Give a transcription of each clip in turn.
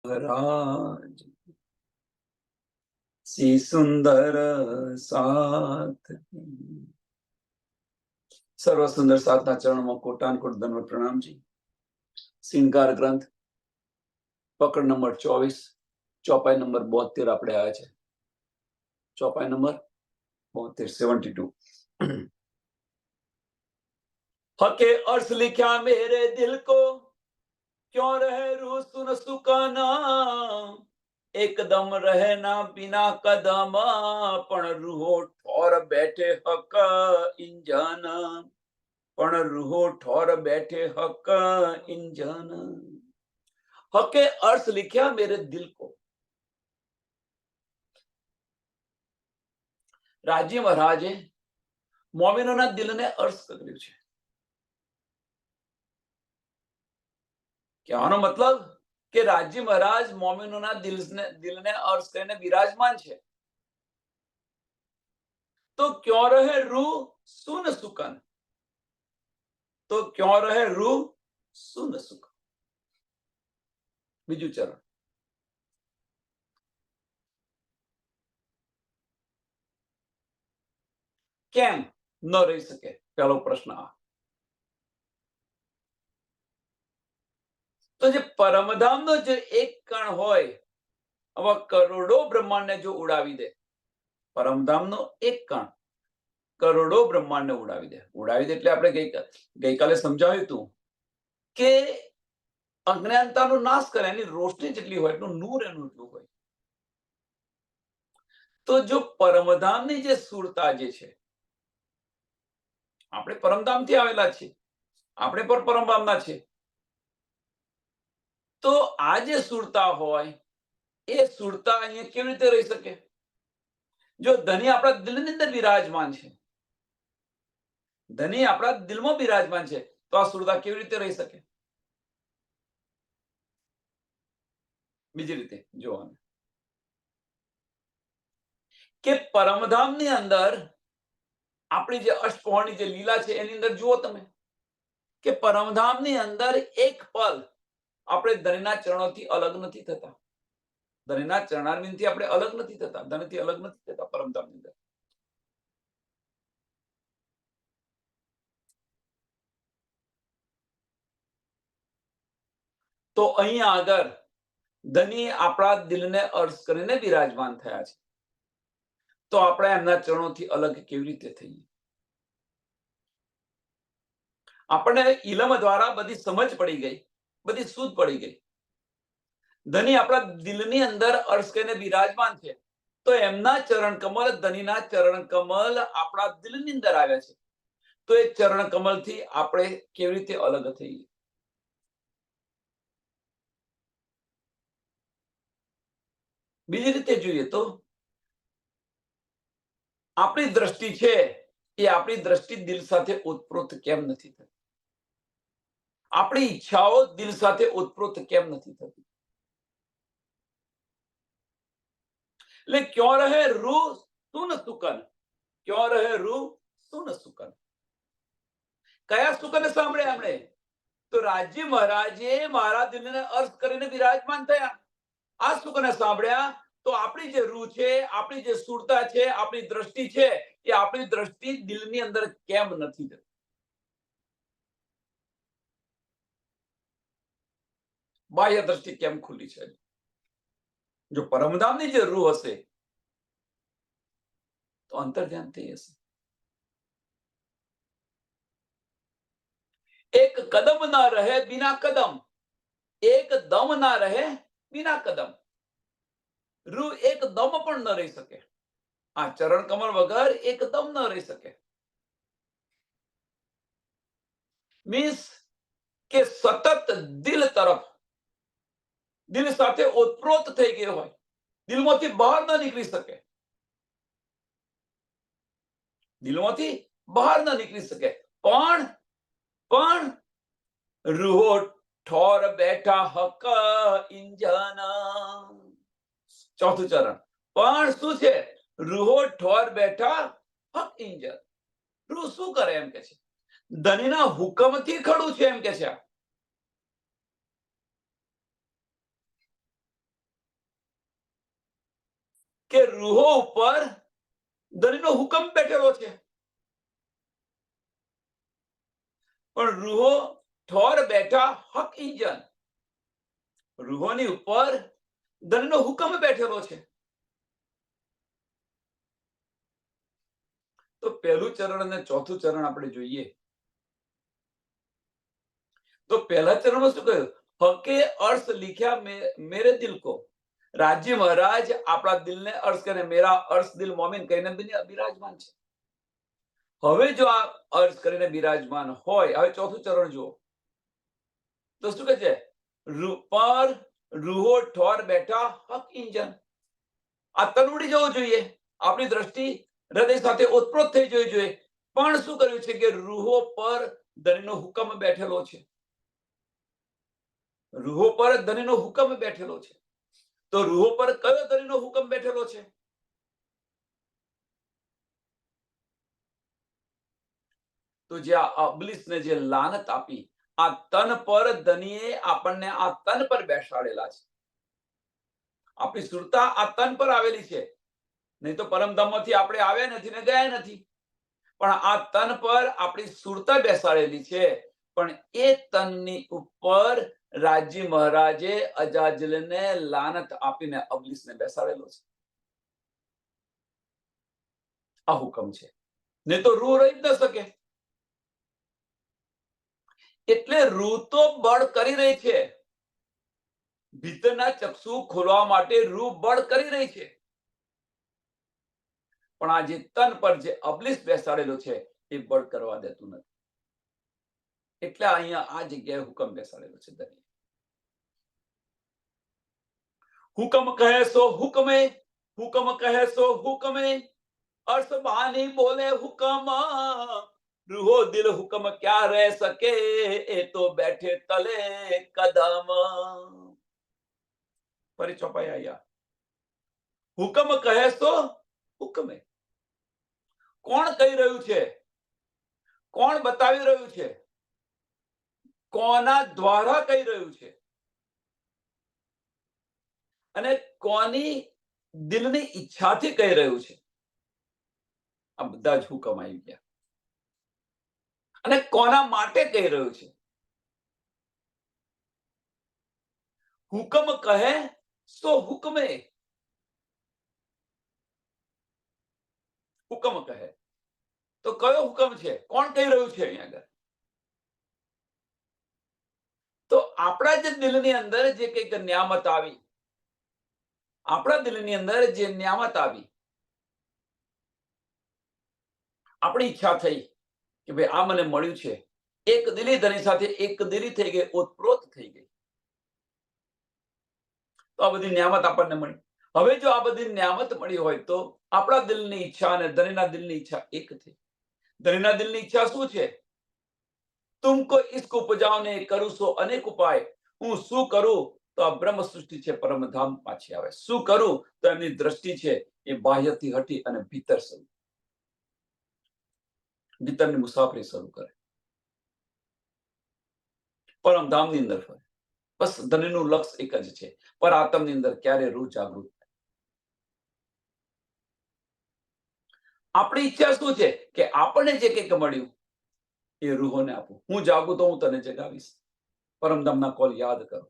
રાજ C સુંદર સાથ સર્વ સુંદર સાતના ચરણમાં કોટાનકોટ દંડવત પ્રણામજી. શ્રૃંગાર ગ્રંથ પકડ નંબર 24, ચોપાઈ નંબર 72 આપણે આવ્યા છે. ચોપાઈ નંબર 72, 72. हके अर्श लिखा मेरे दिल को क्यों रहे रू सुन सुकाना एकदम रहे ना बिना कदम पण रूहो ठोर बैठे हक इंजन पण रूहो ठोर बैठे हक इंजन. हके अर्श लिखा मेरे दिल को. રાજી મહારાજે મોમિનોના દિલને અર્શ કર્યું છે. કહેવાનો મતલબ કે રાજી મહારાજ મોમિનોના દિલને અર્શ કરીને વિરાજમાન છે. તો ક્યો રહે રૂ સુન સુકન, તો ક્યો રહે રૂ સુન સુકન. બીજું ચરણ. કેમ ન રહી શકે? પહેલો પ્રશ્ન આ. તો જે પરમધામનો જે એક કણ હોય, આવા કરોડો બ્રહ્માંડને જો ઉડાવી દે, પરમધામનો એક કણ કરોડો બ્રહ્માંડને ઉડાવી દે. ઉડાવી દે એટલે આપણે ગઈકાલે સમજાવ્યું હતું કે અજ્ઞાનતાનો નાશ કરે, એની રોશની જેટલી હોય એટલું નૂર એનું એટલું હોય. તો જો પરમધામની જે સુરતા જે છે, આપણે પરમધામથી આવેલા છીએ, આપણે પણ પરમધામના છીએ, તો આ જે સુરતા હોય એ સુરતા અહીંયા કેવી રીતે રહી શકે? જો ધની આપણા દિલની અંદર વિરાજમાન છે, ધની આપણા દિલમાં વિરાજમાન છે, તો આ સુરતા કેવી રીતે રહી શકે? બીજી રીતે જોવાનું કે પરમધામની અંદર આપણી જે અષ્ટપહોરની જે લીલા છે એની અંદર જુઓ તમે કે પરમધામની અંદર એક પલ આપણે ધણીના ચરણોથી અલગ નથી થતા. ધણીના ચરણારવિંદથી આપણે અલગ નથી થતા, ધણીથી અલગ નથી થતા પરમધામની અંદર. તો અહીંયા આગળ ધની આપણા દિલને અર્શ કરીને વિરાજમાન થયા છે, તો આપણે એમના ચરણોથી અલગ કેવી રીતે થઈએ? આપણને ઇલમ દ્વારા બધી સમજ પડી ગઈ, બધી સૂઝ પડી ગઈ. ધની આપણા દિલની અંદર અર્શ કરીને વિરાજમાન છે, તો એમના ચરણ કમલ, ધનીના ચરણ કમલ આપણા દિલની અંદર આવ્યા છે, તો એ ચરણ કમલથી આપણે કેવી રીતે અલગ થઈએ? બીજી રીતે જોઈએ તો આપણી દ્રષ્ટિ છે એ આપણી દ્રષ્ટિ દિલ સાથે ઓતપ્રોત કેમ નથી થતી? આપણી ઈચ્છાઓ દિલ સાથે ઓતપ્રોત કેમ નથી થતી? એટલે ક્યો રહે રૂ સુન સુકન, ક્યો રહે રૂ સુન સુકન. કયા સુકને સાંભળ્યા આપણે? તો રાજી મહારાજે મારા દિલને અર્શ કરીને વિરાજમાન થયા, આ સુકને સાંભળ્યા. તો આપણી જે રૂહ છે, આપણી જે સુરતા છે, આપણી દ્રષ્ટિ છે, એ આપણી દ્રષ્ટિ દિલની અંદર કેમ નથી જતી? બાહ્ય દ્રષ્ટિ કેમ ખુલ્લી છે? જો પરમધામની જે રૂહ હશે તો અંતર્ધ્યાન થઈ હશે. એક કદમ ના રહે બિના કદમ, એક દમ ના રહે બિના કદમ. રૂહ એક દમ પણ ન રહી શકે. આ ચરણ કમળ વગર એક દમ ન રહી શકે. મીન્સ કે સતત દિલ તરફ, દિલ સાથે ઓતપ્રોત થઈ ગયો હોય, દિલમાંથી બહાર ન નીકળી શકે, દિલમાંથી બહાર ન નીકળી શકે. પણ રૂહો ઠોર બેઠા હક ઇંજન. ચોથું ચરણ. પણ શું છે? રૂહો ઠોર બેઠા હક ઇંજન. રૂહ શું કરે એમ કે છે? ધનીના હુકમથી ખડું છે એમ કે છે. કે રૂહો ઉપર ધણીનો હુકમ બેઠેલો છે, પણ રૂહો ઠોર બેઠા હક ઇંજન. રૂહોની ઉપર ધણીનો હુકમ બેઠેલો છે. તો પહેલું ચરણ અને ચોથું ચરણ આપણે જોઈએ તો પહેલા ચરણમાં શું કહ્યું? હકે અર્થ लिखा मेरे दिल को. રાજ્ય મહારાજ આપણા દિલને અર્થ કરે, મેરા અર્થ દિલ મોમિન કહીને બિરાજમાન છે. હવે જો આ અર્થ કરીને બિરાજમાન હોય, હવે ચોથું ચરણ જુઓ તો શું કહે છે? પર રૂહો ઠોર બેઠા હક ઇંજન. આ તન ઉડી જવું જોઈએ, આપણી દ્રષ્ટિ હૃદય સાથે ઓતપ્રોત થઈ જવી જોઈએ. પણ શું કર્યું છે કે રૂહો પર ધણીનો હુકમ બેઠેલો છે. રૂહો પર ધણીનો હુકમ બેઠેલો છે. તો રૂહો પર કયો ધણીનો હુકમ બેઠેલો છે? તો જે આ અબલીસને જે લાનત આપી, આ તન પર ધણીએ આપણને આ તન પર બેસાડેલા છે. આપણી સુરતા આ તન પર આવેલી છે. નહીં તો પરમધામમાંથી આપણે આવ્યા નથી ને ગયા નથી, પણ આ તન પર આપણી સુરતા બેસાડેલી છે. પણ એ તનની ઉપર રાજી મહારાજે અજાજલને લાનત આપીને અબલીસને બેસાડેલો છે. આ હુકમ છે, નહીં તો રૂહ રહી જ ન શકે. એટલે રૂહ તો બળ કરી રહી છે, ભીતરના ચક્ષુ ખોલવા માટે રૂહ બળ કરી રહી છે. પણ આ જે તન પર જે અબલીસ બેસાડેલો છે એ બળ કરવા દેતું નથી. એટલે અહીંયા આ જગ્યાએ હુકમ બેસાડેલો છે. દરિયા હુકમ કહે સો હુકમે, હુકમ કહે સો હુકમે, અર્થ બાની બોલે હુકમ. રૂહો દિલ હુકમ ક્યાં રહે સકે, એ તો બેઠે તલે કદમ. ફરી ચોપાઈ આયા. હુકમ કહે સો હુકમે. કોણ કહી રહ્યું છે? કોણ બતાવી રહ્યું છે? કોના દ્વારા કહી રહ્યું છે? અને કોની દિલની ઈચ્છાથી કહી રહ્યું છે? આ બધા જ હુકમ આવી ગયા. અને કોના માટે કહી રહ્યું છે? હુકમ કહે સો હુકમે. હુકમ કહે તો કયો હુકમ છે? કોણ કહી રહ્યું છે અહીંયા આગળ? તો આપણા જે દિલની અંદર જે કંઈક નિયામત આવી, આપણા દિલની અંદર જે નિયામત આવી, આપણી ઈચ્છા થઈ કે ભાઈ આ મને મળ્યું છે, એક દિલી ધણી સાથે એક દિલી થઈ ગઈ, ઓતપ્રોત થઈ ગઈ. તો આ બધી નિયામત આપણને મળી. હવે જો આ બધી નિયામત મળી હોય તો આપણા દિલની ઈચ્છા અને ધણીના દિલની ઈચ્છા એક થઈ. ધણીના દિલની ઈચ્છા શું છે? તુમકો ઇશ્ક ઉપજાવને કરું સો અનેક ઉપાય. હું શું કરું તો આ બ્રહ્મ સૃષ્ટિ છે પરમધામ પાછી આવે. શું કરું તો એમની દ્રષ્ટિ છે એ બાહ્યથી હટી અને ભીતર શરૂ, ભીતરની મુસાફરી શરૂ કરે, પરમધામની અંદર ફરે. બસ ધણીનું લક્ષ્ય એક જ છે, પર આત્મની અંદર ક્યારે રૂહ જાગૃત. આપણી ઈચ્છા શું છે કે આપણને જે કંઈક મળ્યું એ રૂહોને આપું. હું જાગું તો હું તને જગાવીશ. પરમધામના કોલ યાદ કરો.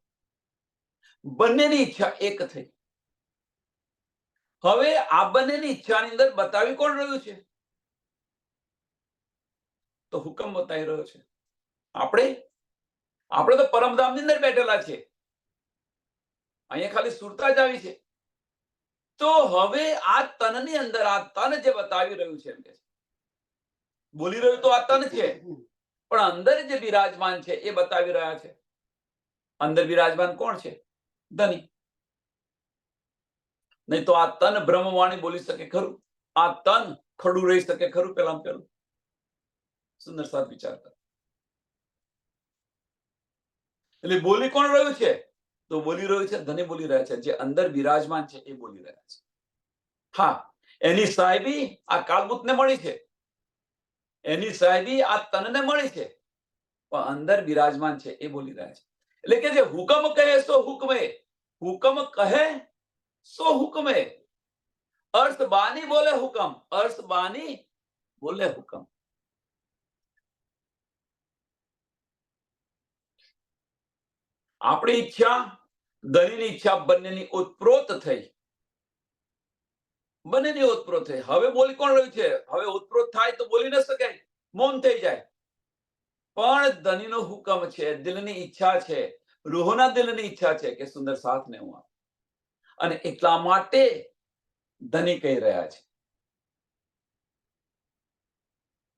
બંનેની ઈચ્છા એક થઈ. હવે આ બંનેની ઈચ્છાની અંદર બતાવી કોણ રહ્યું છે? તો હુકમ બતાવી રહ્યો છે. આપણે તો પરમધામની અંદર બેઠેલા છે, અહીંયા ખાલી સુરતા જ આવી છે. તો હવે આ તનની અંદર આ તન જે બતાવી રહ્યું છે, એમ કે બોલી રહ્યું તો આ તન છે, પણ અંદર જે બિરાજમાન છે એ બતાવી રહ્યા છે. અંદર બિરાજમાન કોણ છે? ધની. નહીં તો આ તન બ્રહ્મવાણી બોલી શકે ખરું? આ તન ખડું રહી શકે ખરું? પેલા પેલું સુંદર સાથ વિચાર કરો. એટલે બોલી કોણ રહ્યું છે? તો બોલી રહ્યું છે ધની બોલી રહ્યા છે. જે અંદર બિરાજમાન છે એ બોલી રહ્યા છે. હા, એની સાહેબી આ કાળભૂતને મળી છે, એની સાહેબી આ તનને મળી છે, પણ અંદર બિરાજમાન છે એ બોલી રહ્યા છે. એટલે કે જે હુકમ કહે સો હુકમે, હુકમ કહે સો હુકમે. अर्श बानी बोले हुक्म, अर्श बानी बोले हुक्म. આપણી ઈચ્છા, ધણીની ઈચ્છા બંનેની ઓતપ્રોત થઈ. બંનેની ઓતપ્રોત થઈ. હવે બોલી કોણ રહ્યું છે? હવે ઓતપ્રોત થાય તો બોલી ન શકાય, મૌન થઈ જાય. પણ ધણીનો હુકમ છે, દિલની ઈચ્છા છે, રૂહના દિલની ઈચ્છા છે કે સુંદર સાથને હું આપું. અને એટલા માટે ધણી કહી રહ્યા છે.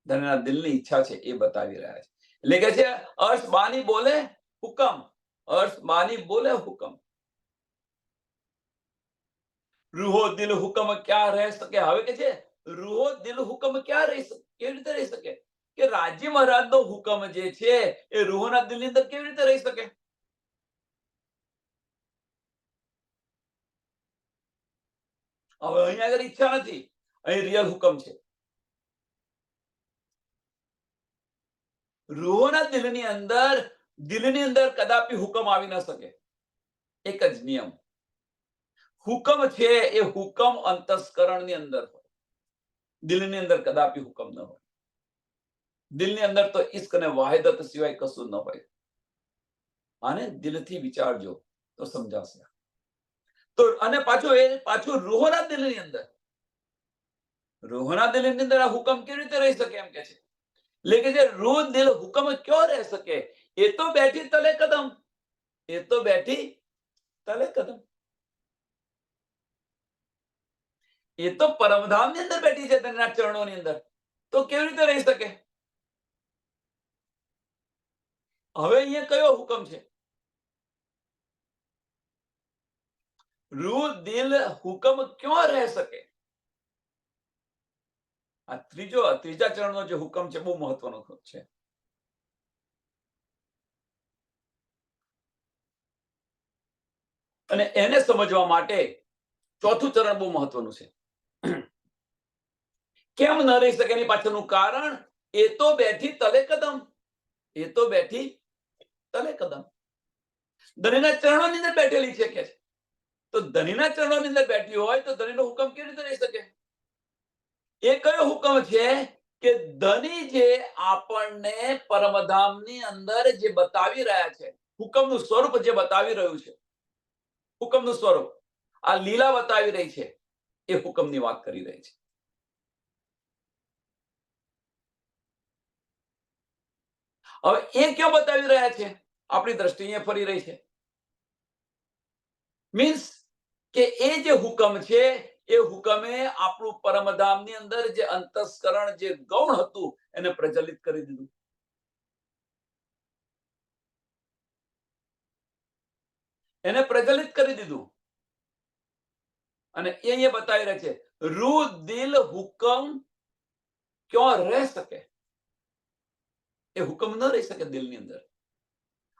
ધણીના દિલની ઈચ્છા છે એ બતાવી રહ્યા છે. એટલે કે છે अर्श बानी बोले हुक्म, अर्श बानी बोले हुक्म. રૂહો દિલ હુકમ ક્યાં રહી શકે? હવે કે છે રૂહો દિલ હુકમ ક્યાં રહી શકે? કેવી રીતે રહી શકે? કે રાજી મહારાજનો હુકમ જે છે એ રૂહોના દિલની અંદર કેવી રીતે રહી શકે? હવે અહીંયા આગળ ઈચ્છા નથી, અહીં રિયલ હુકમ છે. રૂહોના દિલની અંદર કદાપી હુકમ આવી ન શકે. એક જ નિયમ, હુકમ છે એ હુકમ અંતસ્કરણની અંદર હોય, દિલની અંદર કદાપી હુકમ ન હોય. દિલની અંદર તો ઇશ્ક અને વાહિદત સિવાય કશું ન હોય. આને દિલથી વિચારજો તો સમજાશે. તો અને પાછું રૂહોના દિલની અંદર, રૂહોના દિલની અંદર આ હુકમ કેવી રીતે રહી શકે એમ કે છે. એટલે કે જે રૂહ દિલ હુકમ ક્યો રહી શકે? એ તો બેઠી તલે કદમ, એ તો બેઠી તલે કદમ. એ તો પરમધામની અંદર બેઠી છે, તેના ચરણોની અંદર. તો કેવી રીતે રહી શકે? હવે અહીંયા કયો હુકમ છે? રૂહ દિલ હુકમ ક્યો રહી શકે? આ ત્રીજા ચરણનો જે હુકમ છે બહુ મહત્વનો છે. અને એને સમજવા માટે ચોથું ચરણ બહુ મહત્વનું છે. કેમ ન રહી શકે એની પાછળનું કારણ, એ તો બેઠી તલે કદમ, એ તો બેઠી તલે કદમ. ધણીના ચરણોની અંદર બેઠેલી છે કે તો ધણીના ચરણોની અંદર બેઠી હોય તો ધણીનો હુકમ કેવી રીતે રહી શકે? એ કયો હુકમ છે કે ધણી જે આપણને પરમધામની અંદર જે બતાવી રહ્યા છે, હુકમનું સ્વરૂપ જે બતાવી રહ્યું છે, હુકમનું સ્વરૂપ આ લીલા બતાવી રહી છે, એ હુકમની વાત કરી રહી છે. હવે એ ક્યાં બતાવી રહ્યા છે? આપણી દ્રષ્ટિ અહીંયા ફરી રહી છે. મીન્સ કે એ જે હુકમ છે એ હુકમે આપણું પરમધામની અંદર જે અંતસ્કરણ જે ગૌણ હતું એને પ્રજ્વલિત કરી દીધું. એને પ્રજ્વલિત કરી દીધું. અને એ અહીંયા બતાવી રહ્યા છે રૂહ દિલ હુકમ ક્યો રહી શકે? એ હુકમ ન રહી શકે દિલની અંદર.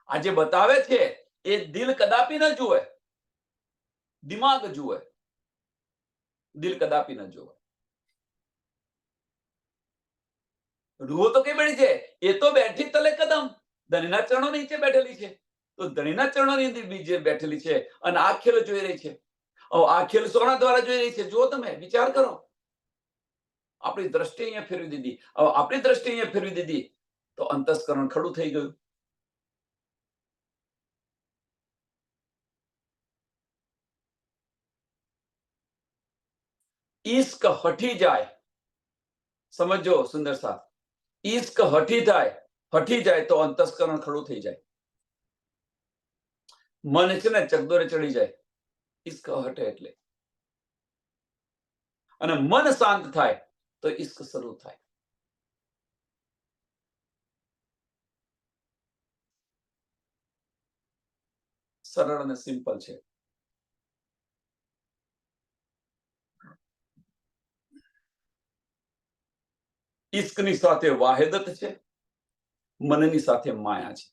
આ જે બતાવે છે એ દિલ કદાપી ન જુએ, દિમાગ જુએ, દિલ કદાપી ન જુએ. રૂહો તો કઈ બેઠી છે? એ તો બેઠી તલે કદમ, ધણીના ચરણો નીચે બેઠેલી છે. તો ધણીના ચરણોની અંદર બેઠેલી છે અને આ ખેલ જોઈ રહી છે. આ ખેલ સોના દ્વારા જોઈ રહી છે. જો તમે વિચાર કરો, આપણી દ્રષ્ટિ અહીંયા ફેરવી દીધી. હવે આપણી દ્રષ્ટિ અહીંયા ફેરવી દીધી તો અંતસ્કરણ ખડું થઈ ગયું. ઈશ્ક હઠી જાય, સમજો સુંદર સાથ, ઈશ્ક હઠી જાય તો અંતસ્કરણ ખડું થઈ જાય. મન છે ને ચકદોરે ચડી જાય, ઈશ્ક હટે એટલે. અને મન શાંત થાય તો ઈશ્ક શરૂ થાય. સરળ અને સિમ્પલ છે. ઈશ્કની સાથે વાહિદત છે, મનની સાથે માયા છે.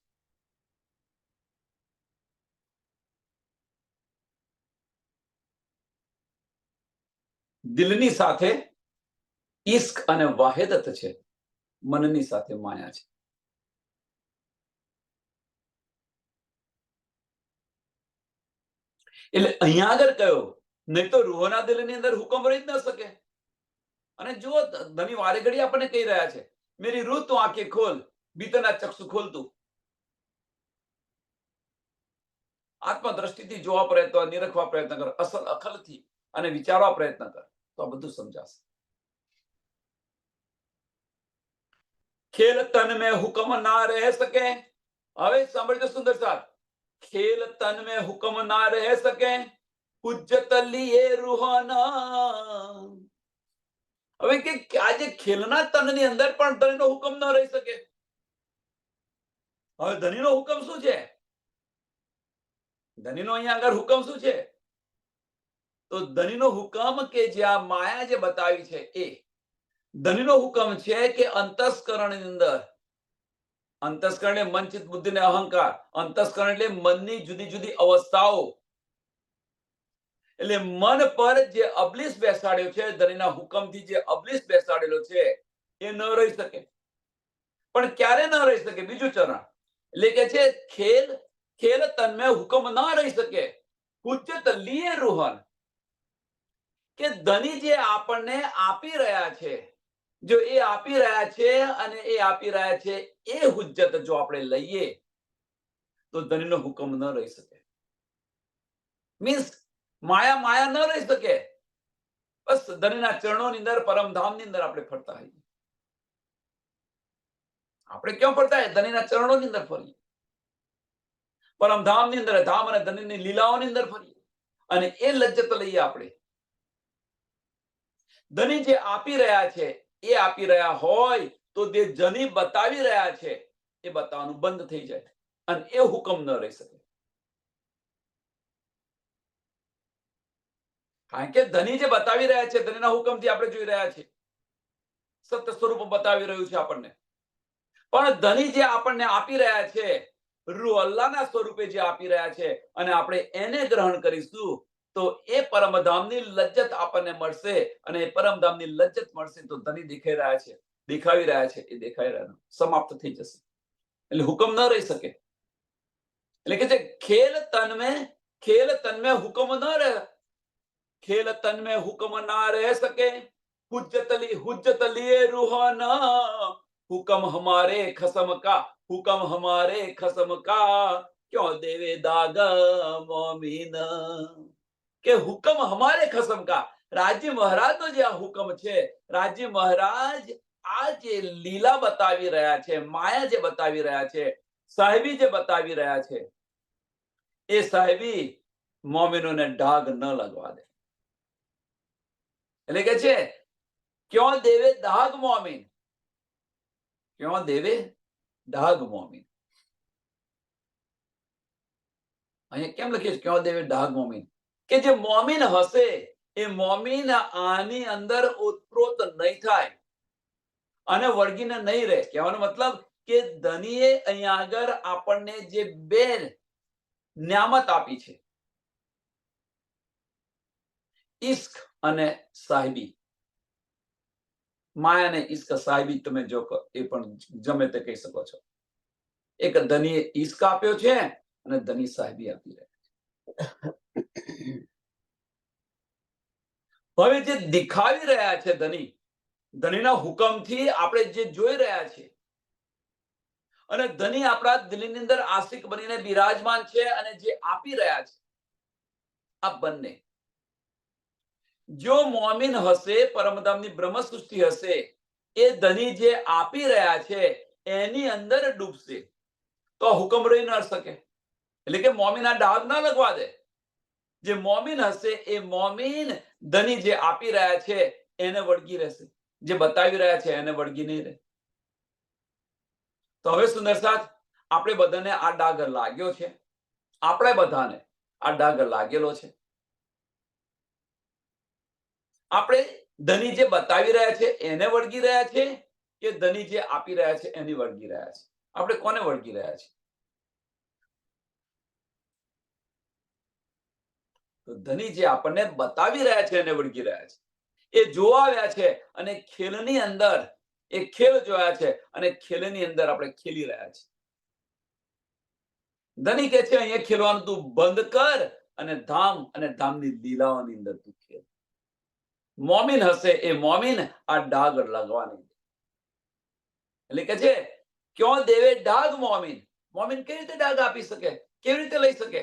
દિલની સાથે ઈશ્ક અને વાહિદત છે, મનની સાથે માયા છે. એટલે અહીંયા આગળ કયો નહીં તો રૂહોના દિલની અંદર હુકમ રહી જ ન શકે. અને જુઓ, ધણી વારે ઘડી આપણને કહી રહ્યા છે, મેરી રૂહ તું આંખે ખોલ, ભીતરના ચક્ષુ ખોલ તું. આત્મદ્રષ્ટિથી જોવા પ્રયત્ન, નિરખવા પ્રયત્ન કર, અસલ અકલથી અને વિચારવા પ્રયત્ન કર, તો આ બધું સમજાશે. ખેલ તન में હુકમ ના રહે શકે. હવે સાંભળજો સુંદર સાથ. ખેલ તન में હુકમ ના રહે શકે, હુજ્જત લીએ રૂહાના. હવે કે આજે ખેલના તનની અંદર પણ ધણીનો હુકમ ન રહી શકે. હવે ધણીનો હુકમ શું છે? ધણીનો અહીંયા આગળ હુકમ શું છે? તો ધણીનો હુકમ કે જ્યાં માયા જે બતાવી છે એ ધણીનો હુકમ છે કે અંતસ્કરણની અંદર, અંતસ્કરણ એટલે મન, ચિત્ત, બુદ્ધિ ને અહંકાર. અંતસ્કરણ એટલે મનની જુદી જુદી અવસ્થાઓ. એટલે મન પર જે અબલીસ બેસાડ્યો છે, ધણીના હુકમથી જે અબલીસ બેસાડેલો છે એ ન રહી શકે. પણ ક્યારે ન રહી શકે? બીજું ચરણ એટલે કે છે ખેલ તન में હુકમ ના રહી શકે, હુજ્જત લીએ રૂહન. કે ધણી જે આપણને આપી રહ્યા છે, જો એ આપી રહ્યા છે અને એ આપી રહ્યા છે એ હુજ્જત જો આપણે લઈએ તો ધણીનો હુકમ ન રહી શકે. મીન્સ માયા ન રહી શકે. બસ ધણીના ચરણોની અંદર, પરમધામની અંદર આપણે ફરતા હોઈએ. આપણે ક્યાં ફરતા હોય? ધણીના ચરણોની અંદર ફરીએ, પરમધામની અંદર, ધામ અને ધણીની લીલાઓની અંદર ફરીએ અને એ લજ્જત લઈએ આપણે. ધણી જે આપી રહ્યા છે એ આપી રહ્યા હોય તો જે ધણી બતાવી રહ્યા છે એ બતાવવાનું બંધ થઈ જાય અને એ હુકમ ન રહી શકે. કારણ કે ધણી જે બતાવી રહ્યા છે, ધણીના હુકમથી આપણે જોઈ રહ્યા છીએ, સત્ય સ્વરૂપ બતાવી રહ્યું છે આપણને. પણ ધણી જે આપણને આપી રહ્યા છે, રૂહ અલ્લાહના સ્વરૂપે જે આપી રહ્યા છે અને આપણે એને ગ્રહણ કરીશું તો એ પરમધામની લજ્જત આપણને મળશે. અને એ પરમધામની લજ્જત મળશે તો ધણી દેખાવી રહ્યા છે એ દેખાઈ રહ્યા સમાપ્ત થઈ જશે. એટલે હુકમ ન રહી શકે. એટલે કે છે ખેલ તન में હુકમ ન રહે, ખેલ તન में હુકમ ના રહે શકે, હુજ્જત લીએ રૂહાના. હુકમ હમારે ખસમ કા, હુકમ હમારે ખસમ કા, ક્यों દેવે દાગ મોમીન. કે હુકમ હમારે ખસમ કા, રાજી મહારાજનો જે આ હુકમ છે, રાજી મહારાજ આ જે લીલા બતાવી રહ્યા છે, માયા જે બતાવી રહ્યા છે, સાહેબી જે બતાવી રહ્યા છે, એ સાહેબી મોમિનોને ડાઘ ન લગવા દે. એટલે કે છે ક્यों દેવે દાગ મોમીન, ક્यों દેવે દાગ મોમીન. અહીંયા કેમ લખીએ ક્यों દેવે દાગ મોમીન? કે જે મોમીન હશે એ મોમીન આની અંદર ઉત્પ્રોત નહીં થાય અને વળગીને નહીં રહે. કહેવાનો મતલબ કે ધણીએ અહીંયા આગળ આપણને જે બે ન્યામત આપી છે, ઈશ્ક અને સાહેબી. માયા અને ઈશ્ક, સાહેબી તમે જો એ પણ ગમે તે કહી શકો છો. એક ધણીએ ઈશ્ક આપ્યો છે અને ધણી સાહેબી આપી રહ્યા છે. હવે જે દેખાવી રહ્યા છે ધણીના હુકમથી આપણે જે જોઈ રહ્યા છે અને ધણી આપણા દિલની અંદર આશિક બનીને બિરાજમાન છે અને જે આપી રહ્યા છે, આ બંને જો મોમિન હશે, પરમધામની બ્રહ્મ સૃષ્ટિ હશે, એ ધણી જે આપી રહ્યા છે એની અંદર ડૂબશે તો હુકમ રહી ન શકે. એટલે કે મોમિન આ ડાઘ ના લગવા દે. જે મોમિન હશે એ મોમિન ધણી જે આપી રહ્યા છે એને વળગી રહેશે, જે બતાવી રહ્યા છે એને વળગી નહીં રહે. તો હવે સુંદર સાથ, આપણે બધાને આ ડાઘ લાગ્યો છે, આપણે બધાને આ ડાઘ લાગેલો છે. આપણે ધણી જે બતાવી રહ્યા છે એને વળગી રહ્યા છે કે ધણી જે આપી રહ્યા છે એની વળગી રહ્યા છે? આપણે કોને વળગી રહ્યા છે? તો ધણી જે આપણને બતાવી રહ્યા છે એને વળગી રહ્યા છે. એ જોવા આવ્યા છે અને ખેલની અંદર એ ખેલ જોયા છે અને ખેલની અંદર આપણે ખેલી રહ્યા છે. ધણી કે છે અહીંયા ખેલવાનું તું બંધ કર અને ધામની લીલાઓની અંદર તું ખેલ. મોમીન હશે એ મોમીન આ ડાઘ લગવાની. એટલે કે છે ક્યો દેવે ડાઘ મોમીન. મોમીન કેવી રીતે ડાઘ આપી શકે, કેવી રીતે લઈ શકે?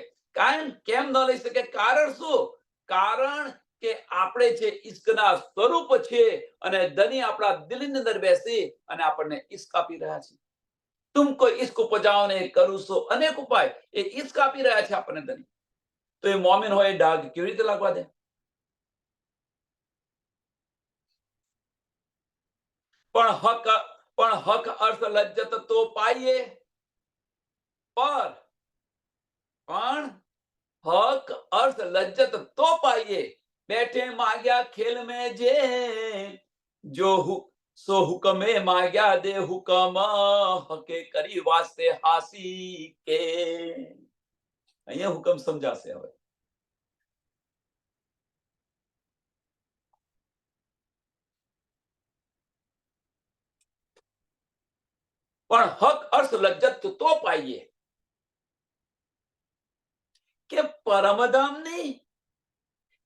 કેમ ન લઈ શકે? કારણ શું? કારણ કે આપણે છે ઈશ્કના સ્વરૂપ છે અને ધની આપણા દિલની અંદર બેસી અને આપણને ઈશ્ક આપી રહ્યા છે. તુમકો ઈશ્ક ઉપજાઓને કરું છો અનેક ઉપાય. એ ઈશ્ક આપી રહ્યા છે આપણને ધની. તો એ મોમીન હોય ડાઘ કેવી રીતે લાગવા દે? પણ હક અર્થ લજ્જત તો પાઈએ, પણ હક અર્થ લજ્જત તો પાઈએ. બેઠે માગ્યા ખેલ में जे जो સો હુકમે માગ્યા દે હુકમ હકે કરી વાસ્તે હાસી કે. અહીંયા હુકમ સમજાશે હવે. પણ હક અર્થ લજ્જત તો પાઈએ કે પરમધામની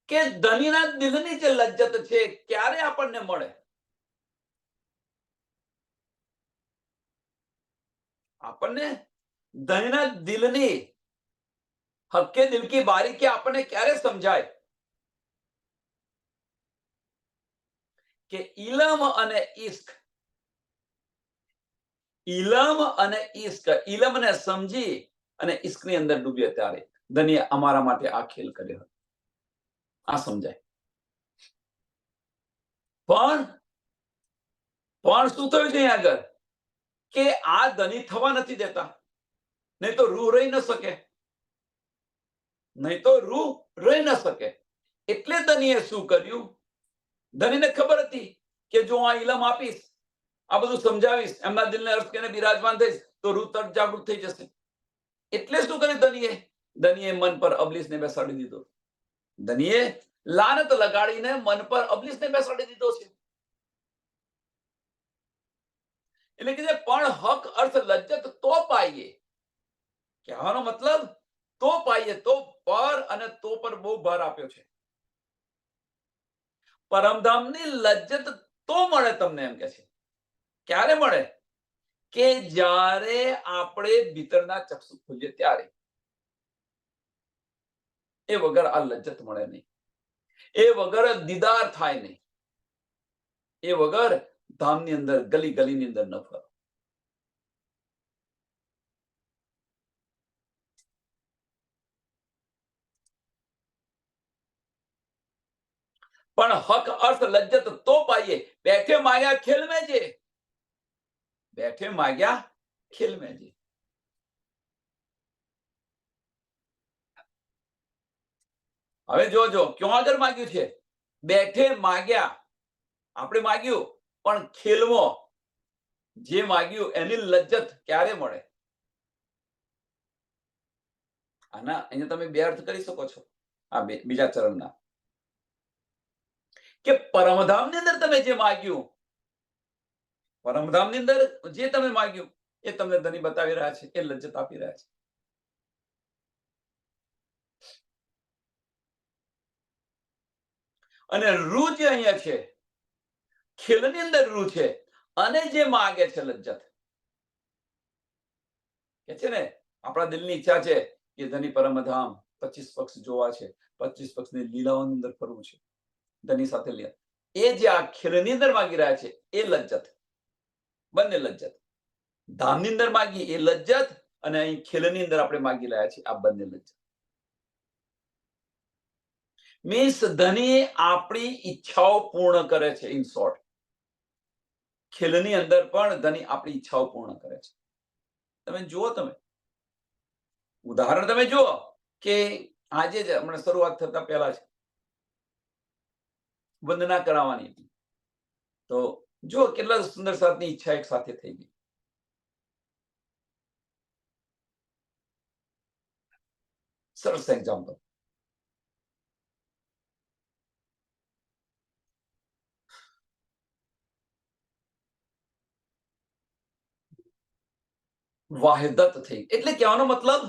કે ધનીના દિલની જે લજ્જત છે ક્યારે આપણને મળે? આપણને ધનીના દિલની હક્કે દિલ કી બારીકી આપણને ક્યારે સમજાય? કે ઇલમ અને ઈશ્ક, ઇલમને સમજી અને ઈશ્કની અંદર ડૂબ્યો ત્યારે ધનીએ અમારા માટે આ ખેલ કર્યો. આ સમજાય. પણ શું થયું છે આગળ? કે આ ધની થવા નથી દેતા. નહીં તો રૂહ રહી ન શકે. એટલે ધનીએ શું કર્યું? ધનીને ખબર હતી કે જો આ ઇલમ આપીશ, આ બધું સમજાવીશ, એમના દિલને અર્થ કરીને બિરાજમાન થઈશ તો રૂહ તરત જાગૃત થઈ જશે. એટલે શું કર્યું ધનીએ મન પર અબલીસને બેસાડી દીધો. ધનીએ લાનત લગાડીને મન પર અબલીસને બેસાડી દીધો છે. એટલે કે પણ હક અર્થ લજ્જત તો પાઈએ. કહેવાનો મતલબ તો પાઈએ, તો પર અને તો પર બહુ ભાર આપ્યો છે. પરમધામની લજ્જત તો મળે તમને, એમ કે છે. ક્યારે મળે? કે જ્યારે આપણે ભીતરના ચક્ષુ ખોલીએ ત્યારે. એ વગર આ લજ્જત મળે નહીં. એ વગર દીદાર થાય નહીં. એ વગર ધામની અંદર ગલી ગલીની અંદર ન ફરો. પણ હક અર્થ લજ્જત તો પાઈએ. બેઠે માગ્યા ખેલ में जे. બેઠે માગ્યા ખેલ में जे. હવે જોજો ક્યાં આગળ માગ્યું છે? બેઠે માગ્યા. આપણે માગ્યું પણ ખેલમાં જે માગ્યું એની લજ્જત ક્યારે મળે? આના અહીંયા તમે બે અર્થ કરી શકો છો આ બીજા ચરણના. કે પરમધામની અંદર તમે જે માગ્યું, પરમધામની અંદર જે તમે માગ્યું એ તમને ધની બતાવી રહ્યા છે, એ લજ્જત આપી રહ્યા છે. અને રૂહ જે અહીંયા છે, ખેલની અંદર રૂહ છે અને જે માગે છે લજ્જત. કે છે ને આપણા દિલની ઈચ્છા છે કે ધની પરમધામ 25 પક્ષ જોવા છે, 25 પક્ષની લીલાઓની અંદર ફરવું છે ધની સાથે લે. એ જે આ ખેલની અંદર માગી રહ્યા છે એ લજ્જત, બંને લજ્જત. ધામની અંદર માગી એ લજ્જત અને અહીં ખેલની અંદર આપણે માગી રહ્યા છીએ આ બંને લજ્જત. મીન્સ ધની આપણી ઈચ્છાઓ પૂર્ણ કરે છે. ઇન શોર્ટ, ખેલની અંદર પણ ધની આપણી ઈચ્છાઓ પૂર્ણ કરે છે. તમે જુઓ, તમે ઉદાહરણ તમે જુઓ કે આજે જ હમણાં શરૂઆત થતા પહેલા જ વંદના કરાવવાની હતી, તો જુઓ કેટલા સુંદર સાથની ઈચ્છા એક સાથે થઈ ગઈ. સરસ એક્ઝામ્પલ. વાહિદત થઈ. એટલે કહેવાનો મતલબ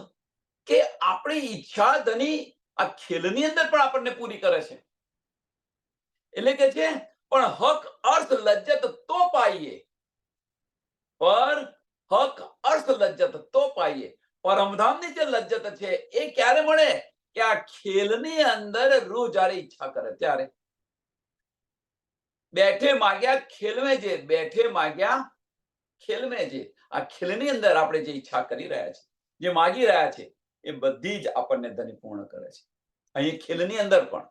કે આપણી ઈચ્છા ધની આ ખેલની અંદર પણ આપણને પૂરી કરે છે. એટલે કે છે પણ હક અર્થ લજ્જત તો પાઈએ, પર હક અર્થ લજ્જત તો પાઈએ. પરમધામની જે લજ્જત છે એ ક્યારે મળે? કે આ ખેલની અંદર રૂહ જ્યારે ઈચ્છા કરે ત્યારે. બેઠે માગ્યા ખેલમે જે, બેઠે માગ્યા ખેલમે જે. આ ખેલની અંદર આપણે જે ઈચ્છા કરી રહ્યા છે, જે માગી રહ્યા છે, એ બધી જ આપણને ધની પૂર્ણ કરે છે અહીં ખેલની અંદર પણ.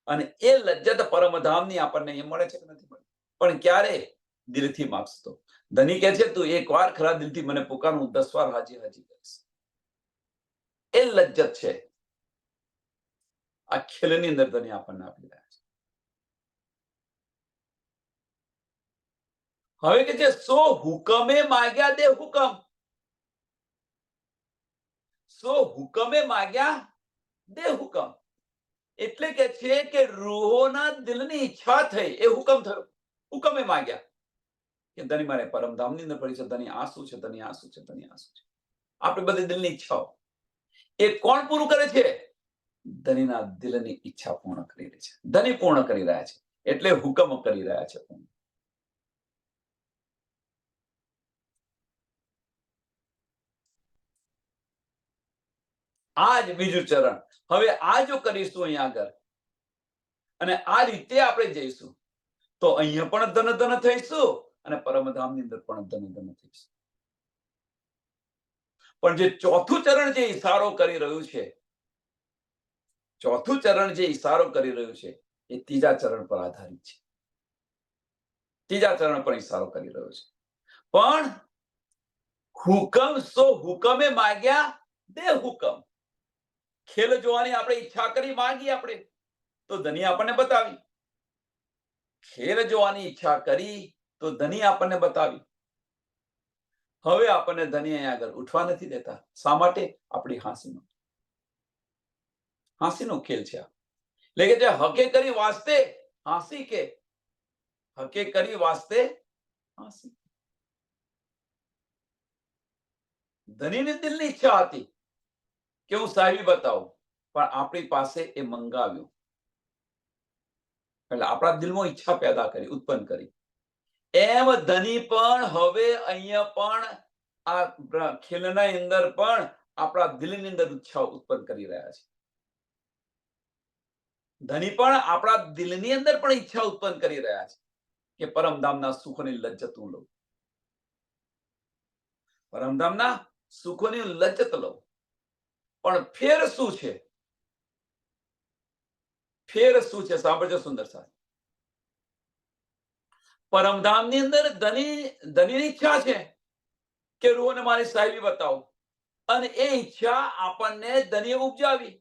અને એ લજ્જત પરમધામની આપણને એ મળે છે કે નથી મળતી? પણ ક્યારે? દિલથી માગશો તો. ધની કહે છે તું એક વાર ખરા દિલથી મને પુકાર, હું 10 વાર હાજી હાજી કરીશ. એ લજ્જત છે આ ખેલની અંદર ધની આપણને આપી રહ્યા છે. હવે કે છે સો હુકમે માગ્યા દે હુકમ, સો હુકમે માગ્યા દે હુકમ. એટલે કે છે કે રૂહોના દિલની ઈચ્છા થઈ, એ હુકમ થયો. હુકમે માગ્યા કે ધની મારે પરમધામની અંદર પડી છે, ધની આ શું છે, ધની આ શું છે, ધની આ શું છે. આપણે બધી દિલની ઈચ્છાઓ એ કોણ પૂરું કરે છે? ધનીના દિલની ઈચ્છા પૂર્ણ કરી રહી છે, ધની પૂર્ણ કરી રહ્યા છે, એટલે હુકમ કરી રહ્યા છે. આ જ બીજું ચરણ. હવે આ જો કરીશું અહીંયા આગળ અને આ રીતે આપણે જઈશું તો અહીંયા પણ ધન ધન થઈશું અને પરમધામની અંદર પણ ધન ધન થઈશું. પણ જે ચોથું ચરણ જે ઈશારો કરી રહ્યું છે, ચોથું ચરણ જે ઈશારો કરી રહ્યું છે એ ત્રીજા ચરણ પર આધારિત છે. ત્રીજા ચરણ પર ઈશારો કરી રહ્યો છે. પણ હુકમ સો હુકમે માગ્યા દે હુકમ. ખેલ જોવાની આપણે ઈચ્છા કરી, માગી આપણે તો ધની આપણને બતાવી. ખેલ જોવાની ઈચ્છા કરી તો ધની આપણને બતાવી. હવે આપણને ધની અહીંયા આગળ ઉઠવા નથી દેતા. શા માટે? આપણી હાંસીનો. હાંસીનો ખેલ છે આ. એટલે કે જે હકે કરી વાસ્તે હાંસી કે, હકે કરી વાસ્તે હાંસી. ધનીની દિલની ઈચ્છા હતી કે હું સાહેબી બતાવું, પણ આપણી પાસે એ મંગાવ્યું. એટલે આપણા દિલમાં ઈચ્છા પેદા કરી, ઉત્પન્ન કરી. એમ ધની પણ હવે અહીંયા પણ આ ખેલના અંદર પણ આપણા દિલની અંદર ઈચ્છા ઉત્પન્ન કરી રહ્યા છે. ધની પણ આપણા દિલની અંદર પણ ઈચ્છા ઉત્પન્ન કરી રહ્યા છે કે પરમધામના સુખની લજ્જત હું લઉં, પરમધામના સુખોની લજ્જત લઉં. પણ ફેર શું છે? ફેર શું છે? સાંભળજો સુંદર સાહેબ. પરમધામની અંદર ધનીની ઈચ્છા છે કે રૂહને મારી સાહેબી બતાવો, અને એ ઈચ્છા આપણને ધનીએ ઉપજાવી,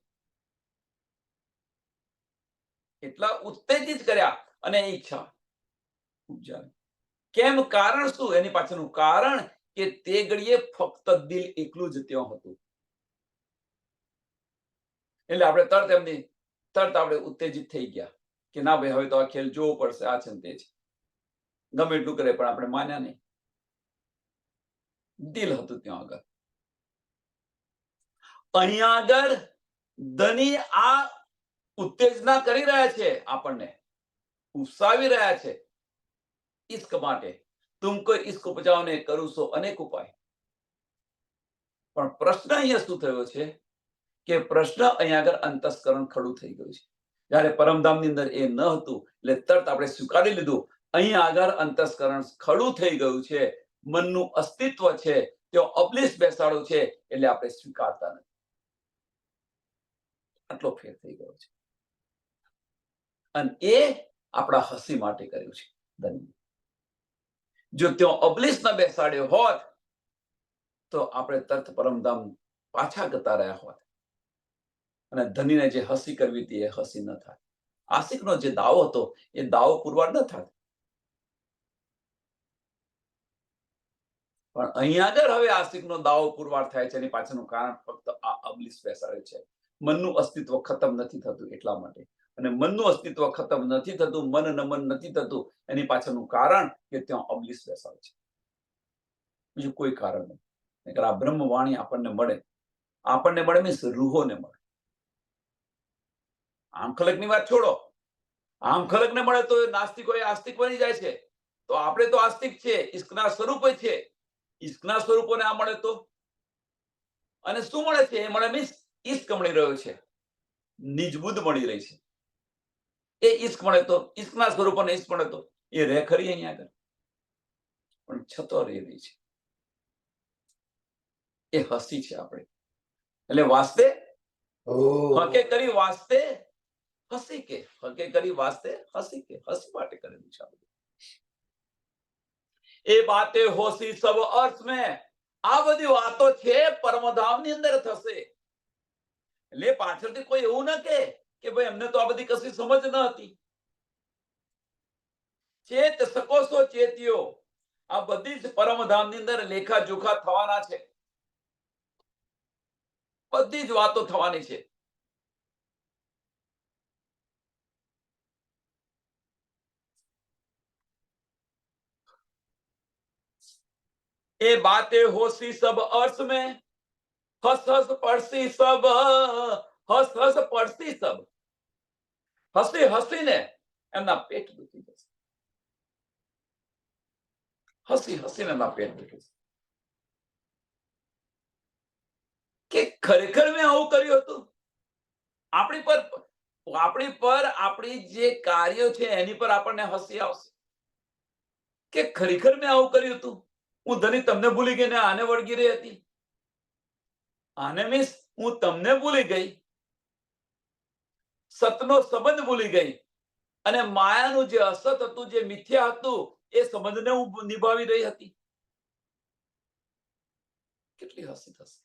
એટલા ઉત્તેજિત કર્યા અને એ ઈચ્છા ઉપજાવી. કેમ? કારણ શું? એની પાછળનું કારણ કે તે ઘડીએ ફક્ત દિલ એકલું જ ત્યાં હતું. એટલે આપણે તરત આપણે ઉત્તેજિત થઈ ગયા કે ના ભાઈ હવે તો આ ખેલ જોવો પડશે, આ છે ને તે છે. ગમે એટલું કરે પણ આપણે માન્યા નહીં. દિલ હતું ત્યાં આગળ. અહીંયા આગળ ધની આ ઉત્તેજના કરી રહ્યા છે, આપણને ઉકસાવી રહ્યા છે ઈશ્ક માટે. તુમકો ઈશ્ક ઉપજાવને કરું છો અનેક ઉપાય. પણ પ્રશ્ન અહીંયા શું થયો છે કે પ્રશ્ન અહીંયા આગળ અંતસ્કરણ ખડું થઈ ગયું છે. જ્યારે પરમધામની અંદર એ ન હતું એટલે તરત આપણે સ્વીકારી લીધું. અહીંયા આગળ અંતસ્કરણ ખડું થઈ ગયું છે, મનનું અસ્તિત્વ છે તેઓ અબલીસ બેસાડો છે, એટલે આપણે સ્વીકારતા નથી. આટલો ફેર થઈ ગયો છે. અને એ આપણા હસી માટે કર્યું છે ધની. જો ત્યાં અબલીસ ન બેસાડ્યો હોત તો આપણે તરત પરમધામ પાછા જતા રહ્યા હોત અને ધનીને જે હસી કરવી હતી એ હસી ન થાય. આશિકનો જે દાવો હતો એ દાવો પુરવાર ન થાય. પણ અહીંયા આગળ હવે આશિકનો દાવો પુરવાર થાય છે. એની પાછળનું કારણ ફક્ત આ અબલીસ બેસાડે છે. મનનું અસ્તિત્વ ખતમ નથી થતું એટલા માટે. અને મનનું અસ્તિત્વ ખતમ નથી થતું, મન નમન નથી થતું, એની પાછળનું કારણ કે ત્યાં અબલીસ બેસાડે છે. બીજું કોઈ કારણ નહીં. આ બ્રહ્મવાણી આપણને મળે, આપણને મળે મીન્સ રૂહોને મળે. આમ ખલકની વાત છોડો, આમ ખલકને મળે તો નાસ્તિકો એ આસ્તિક બની જાય છે. તો આપણે તો આસ્તિક છે, ઈશ્કના સ્વરૂપ છે. ઈશ્કના સ્વરૂપોને આ મળે તો, અને શું મળે છે? એ મળે મીન્સ ઈશ્ક મળી રહ્યો છે, નિજબુદ્ધ મળી રહી છે. એ ઈશ્ક મળે તો, ઈશ્કના સ્વરૂપોને ઈશ્ક મળે તો એ રે ખરી અહીંયા આગળ, પણ છતો રહી રહી છે. એ હસી છે આપણે. એટલે વાસ્તે હકે કરી વાસ્તે હસી કે, હકે કરી વાસ્તે હસી કે, હસી માટે કરેલું છે. એ બાતે હોશી સબ અર્થ મેં, આ બધી વાતો છે પરમધામની અંદર થશે. એટલે પાછળથી કોઈ એવું ન કે ભાઈ અમને તો આ બધી કશી સમજ ન હતી. ચેત સકો સો ચેત્યો, આ બધી જ પરમધામની અંદર લેખા જોખા થવાના છે. બધી જ વાતો થવાની છે. એ બાતે હોશી સબ અર્થ મેં, હસ હસ પડસી સબ, હસ હસ પડસી સબ, હસી હસીને એમના પેટ દુખી જશે. હસી હસીને એમના પેટ દુખી જશે કે ખરેખર મેં આવું કર્યું હતું. આપણી પર આપણી જે કાર્યો છે એની પર આપણને હસી આવશે કે ખરેખર મેં આવું કર્યું હતું. હું ધણી તમને ભૂલી ગઈ ને આને વળગી રહી હતી. આને મીન્સ હું તમને ભૂલી ગઈ, સતનો સંબંધ ભૂલી ગઈ, અને માયાનું જે અસત હતું, જે મિથ્યા હતું, એ સંબંધને હું નિભાવી રહી હતી. કેટલી હસી થશે.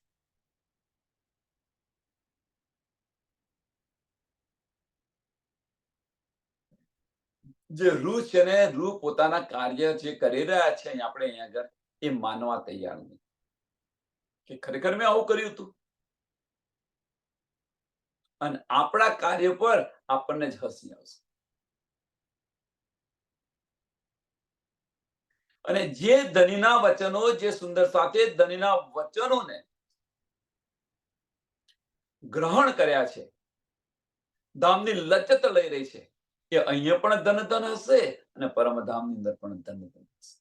જે રૂહ છે ને, રૂહ પોતાના કાર્ય જે કરી રહ્યા છે આપણે અહીંયા આગળ, એ માનવા તૈયાર નથી કે ખરેખર મેં આવું કર્યું હતું. અને આપણા કાર્ય પર આપણને જ હસી આવશે. અને જે ધનીના વચનો, જે સુંદર સાથે ધનીના વચનોને ગ્રહણ કર્યા છે, ધામની લચત લઈ રહી છે, એ અહીંયા પણ ધન ધન હશે અને પરમધામની અંદર પણ ધન ધન હશે.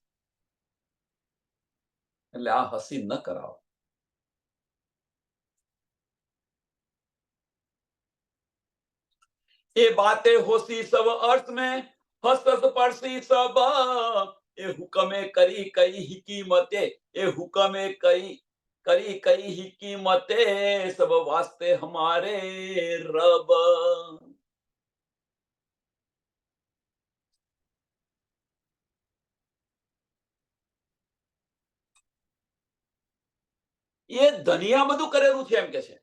એટલે આ હસી ન કરાવો. એ બાતે હોશી સબ અર્થ મેં, હસ હસ પડસી સબ, એ હુકમે કરી કઈ હિકીમતે, એ હુકમે કરી કઈ હિકીમતે, સબ વાસ્તે હમારે રબ. એ ધનિયા બધું કરેલું છે એમ કે છે.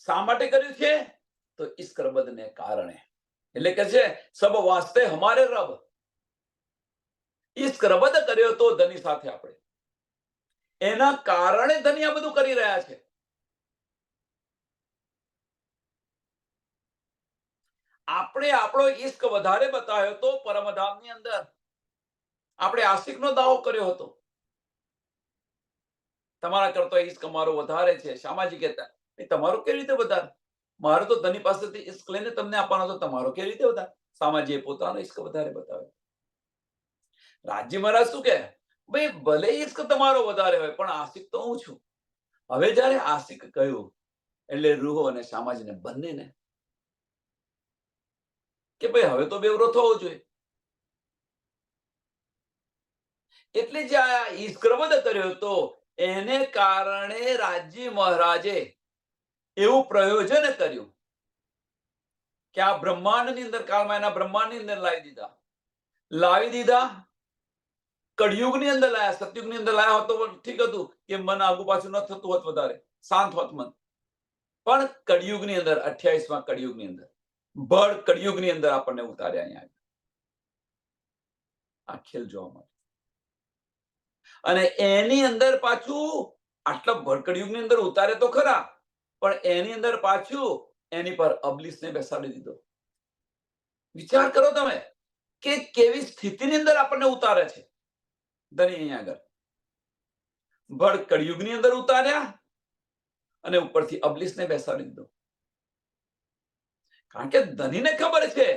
શા માટે કર્યું છે? તો ઈશ્કરબદને કારણે. એટલે કે છે સબ વાસ્તે હમારે રબ. ઈશ્કરબદ કર્યો તો ધની સાથે આપણે, એના કારણે ધનિયા બધું કરી રહ્યા છે. આપણે આપણો ઈશ્ક વધારે બતાવ્યો તો પરમધામની અંદર. આપણે આશિકનો દાવો કર્યો હતો, તમારા કરતા ઈશ્ક મારો વધારે છે. સામાજિક કહેતા તમારો કેવી રીતે વધારે? મારો તો ધની પાસેથી ઈશ્ક લઈને તમને આપવાનો હતો, તમારો કેવી રીતે વધારે? સામાજિક પોતાનો ઈશ્ક વધારે બતાવ્યો. રાજ્ય મહારાજ શું કે, ભાઈ ભલે ઈશ્ક તમારો વધારે હોય પણ આશિક તો હું છું. હવે જયારે આશિક કહ્યું એટલે રૂહો અને સામાજિકને બંનેને કે ભાઈ હવે તો બેવરો થવો જોઈએ. એટલે જે આ ઈશ્કરવદ કર્યો હતો એને કારણે રાજ્ય મહારાજે એવું પ્રયોજન કર્યું કે આ બ્રહ્માંડની અંદર, કાળમાં એના બ્રહ્માંડની અંદર લાવી દીધા. કળિયુગની અંદર લાયા, સતયુગની અંદર લાયા હતો ઠીક હતું કે મન આગુ પાછું ન થતું હોત, વધારે શાંત હોત મન. પણ કળિયુગની અંદર, 28મા કળિયુગની અંદર, ભળ કળિયુગની અંદર આપણને ઉતાર્યા અહીંયા આ ખેલ જોવા માટે. અને એની અંદર પાછું આટલા ભળ કળિયુગની અંદર ઉતારે તો ખરા, પણ એની અંદર પાછું એની પર અબલીસને બેસાડી દીધો. વિચાર કરો તમે કે કેવી સ્થિતિની અંદર આપણને ઉતારે છે ધની અહીંયા આગળ. ભળ કળિયુગની અંદર ઉતાર્યા અને ઉપરથી અબલીસને બેસાડી દીધો. કારણ કે ધનીને ખબર છે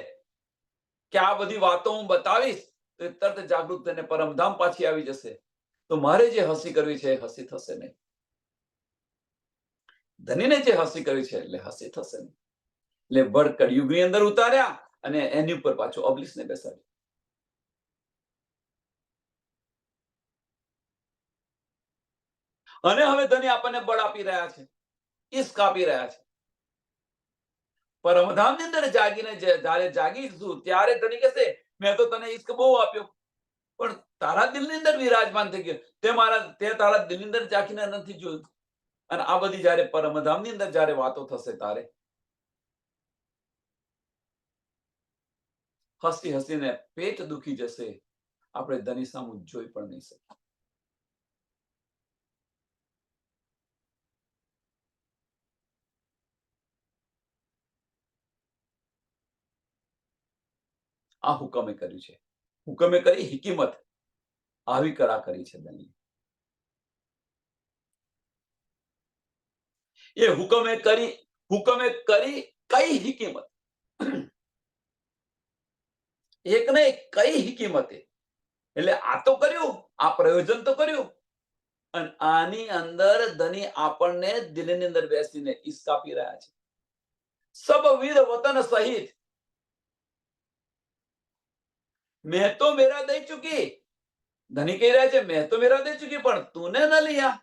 કે આ બધી વાતો હું બતાવીશ તો એ તરત જાગૃત થઈને પરમધામ પાછી આવી જશે, તો મારે જે હસી કરવી છે એ હસી થશે નહીં. ધનીને જે હસી કરવી છે એટલે હસી થશે નહીં. એટલે બળ કળિયુગની અંદર ઉતાર્યા અને એની ઉપર પાછો અબલીસને બેસાડ્યો. અને હવે ધની આપણને બળ આપી રહ્યા છે, ઈશ્ક આપી રહ્યા છે. પરમધામની અંદર જાગીને જ્યારે જાગીશું ત્યારે ધની કહેશે મેં તો તને ઈશ્ક બહુ આપ્યો, પણ તારા દિલની અંદર વિરાજમાન થઈ ગયો, તે તારા દિલની અંદર જાગીને નથી જોયું. અને આ બધી જ્યારે પરમધામની અંદર જ્યારે વાતો થશે ત્યારે હસી હસીને પેટ દુખી જશે, આપણે ધની સામું જોઈ પણ નહીં શકીએ. આ હુકમે કર્યું છે. હુકમે કરી હિકમત, આવી કળા કરી છે ધની. એ હુકમે કરી કઈ હિકમત, એક ને કઈ હિકમતે. એટલે આ તો કર્યું, આ પ્રયોજન તો કર્યું, અને આની અંદર ધની આપણને દિલની અંદર બેસીને ઈશ્ક આપી રહ્યા છે. સબ વીર વતન સહિત મેં તો મેરા દઈ ચુકી. ધની કહી રહ્યા છે મેં તો મેરા દઈ ચુકી પણ તુને ન લિયા.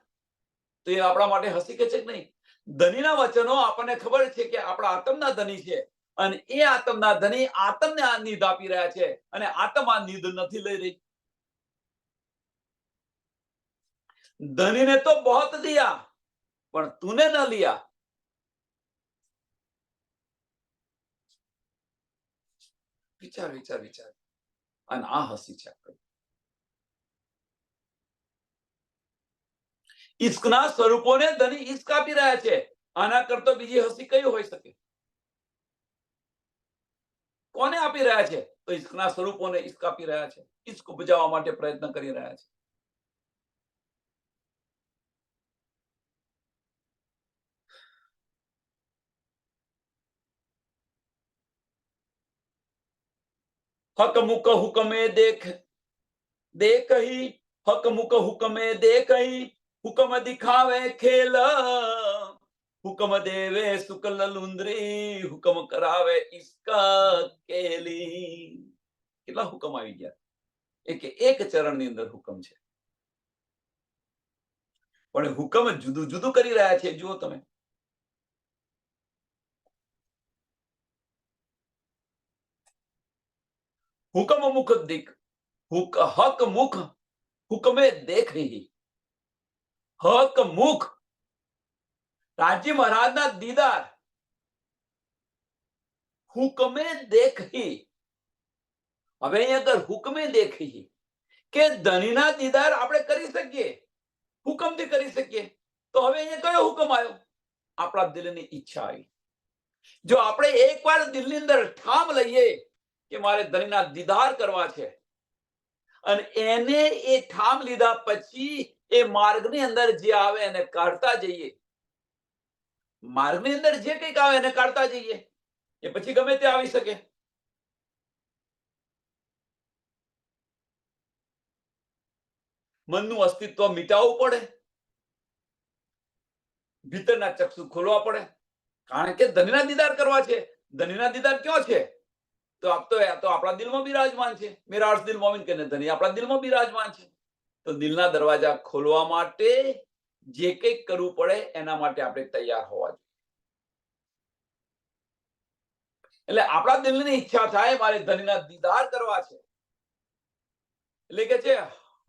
તો એ આપણા માટે હસી કે છે કે નહીં? ધનીના વચનો આપણને ખબર છે કે આપણા આત્મના ધની છે, અને એ આત્મના ધની આત્મને આ નિધ આપી રહ્યા છે, અને આત્મ આ નિધ નથી લઈ રહી. ધનીને તો બહોત દિયા પણ તુને ન લિયા. વિચાર વિચાર વિચાર. અને આ હસી છે આપણી. ઈશ્કના સ્વરૂપોને ધની ઈશ્ક આપી રહ્યા છે. આના કરતો બીજી હસી કઈ હોઈ શકે? કોને આપી રહ્યા છે? તો ઈશ્કના સ્વરૂપોને ઈશ્ક આપી રહ્યા છે, ઈશ્ક ઉપજાવવા માટે પ્રયત્ન કરી રહ્યા છે. હક મુક હુકમે દેખહી, હક મુક હુકમે દેખહી, હુકમ દિખાવે ખેલ, હુકમ દેવે શુક્લ લુંદરી, હુકમ કરાવે ઈશ્ક કેલી. કેટલા હુકમ આવી ગયા? એક ચરણની અંદર હુકમ છે, પણ હુકમ જુદું જુદું કરી રહ્યા છે. જુઓ તમે, હુકમ મુખ દીક, હક મુખ હુકમે દેખહી. હક મુખ રાજી મહારાજના દીદાર, હુકમે દેખહી. હવે અહીંયા આગળ હુકમે દેખહી કે ધનીના દીદાર આપણે કરી શકીએ, હુકમથી કરી શકીએ. તો હવે અહીંયા કયો હુકમ આવ્યો? આપણા દિલની ઈચ્છા આવી. જો આપણે એકવાર દિલની અંદર ઠામ લઈએ કે મારે ધનીના દીદાર કરવા છે, અને એને એ ઠામ લીધા પછી એ માર્ગની અંદર જે આવે એને કાઢતા જઈએ, માર્ગની અંદર જે કંઈક આવે એને કાઢતા જઈએ, એ પછી ગમે તે આવી શકે. મનનું અસ્તિત્વ મિટાવવું પડે, ભીતરના ચક્ષુ ખોલવા પડે, કારણ કે ધનીના દીદાર કરવા છે. ધનીના દીદાર ક્યાં છે? તો આપણા દિલમાં બિરાજમાન છે. મેરા અર્થ દિલ મોમિન કે ધની આપણા દિલમાં બિરાજમાન છે. તો દિલના દરવાજા ખોલવા માટે જે કંઈક કરવું પડે એના માટે આપણે તૈયાર હોવા જોઈએ. એટલે આપણા દિલની ઈચ્છા થાય મારે ધનીના દીદાર કરવા છે, એટલે કે છે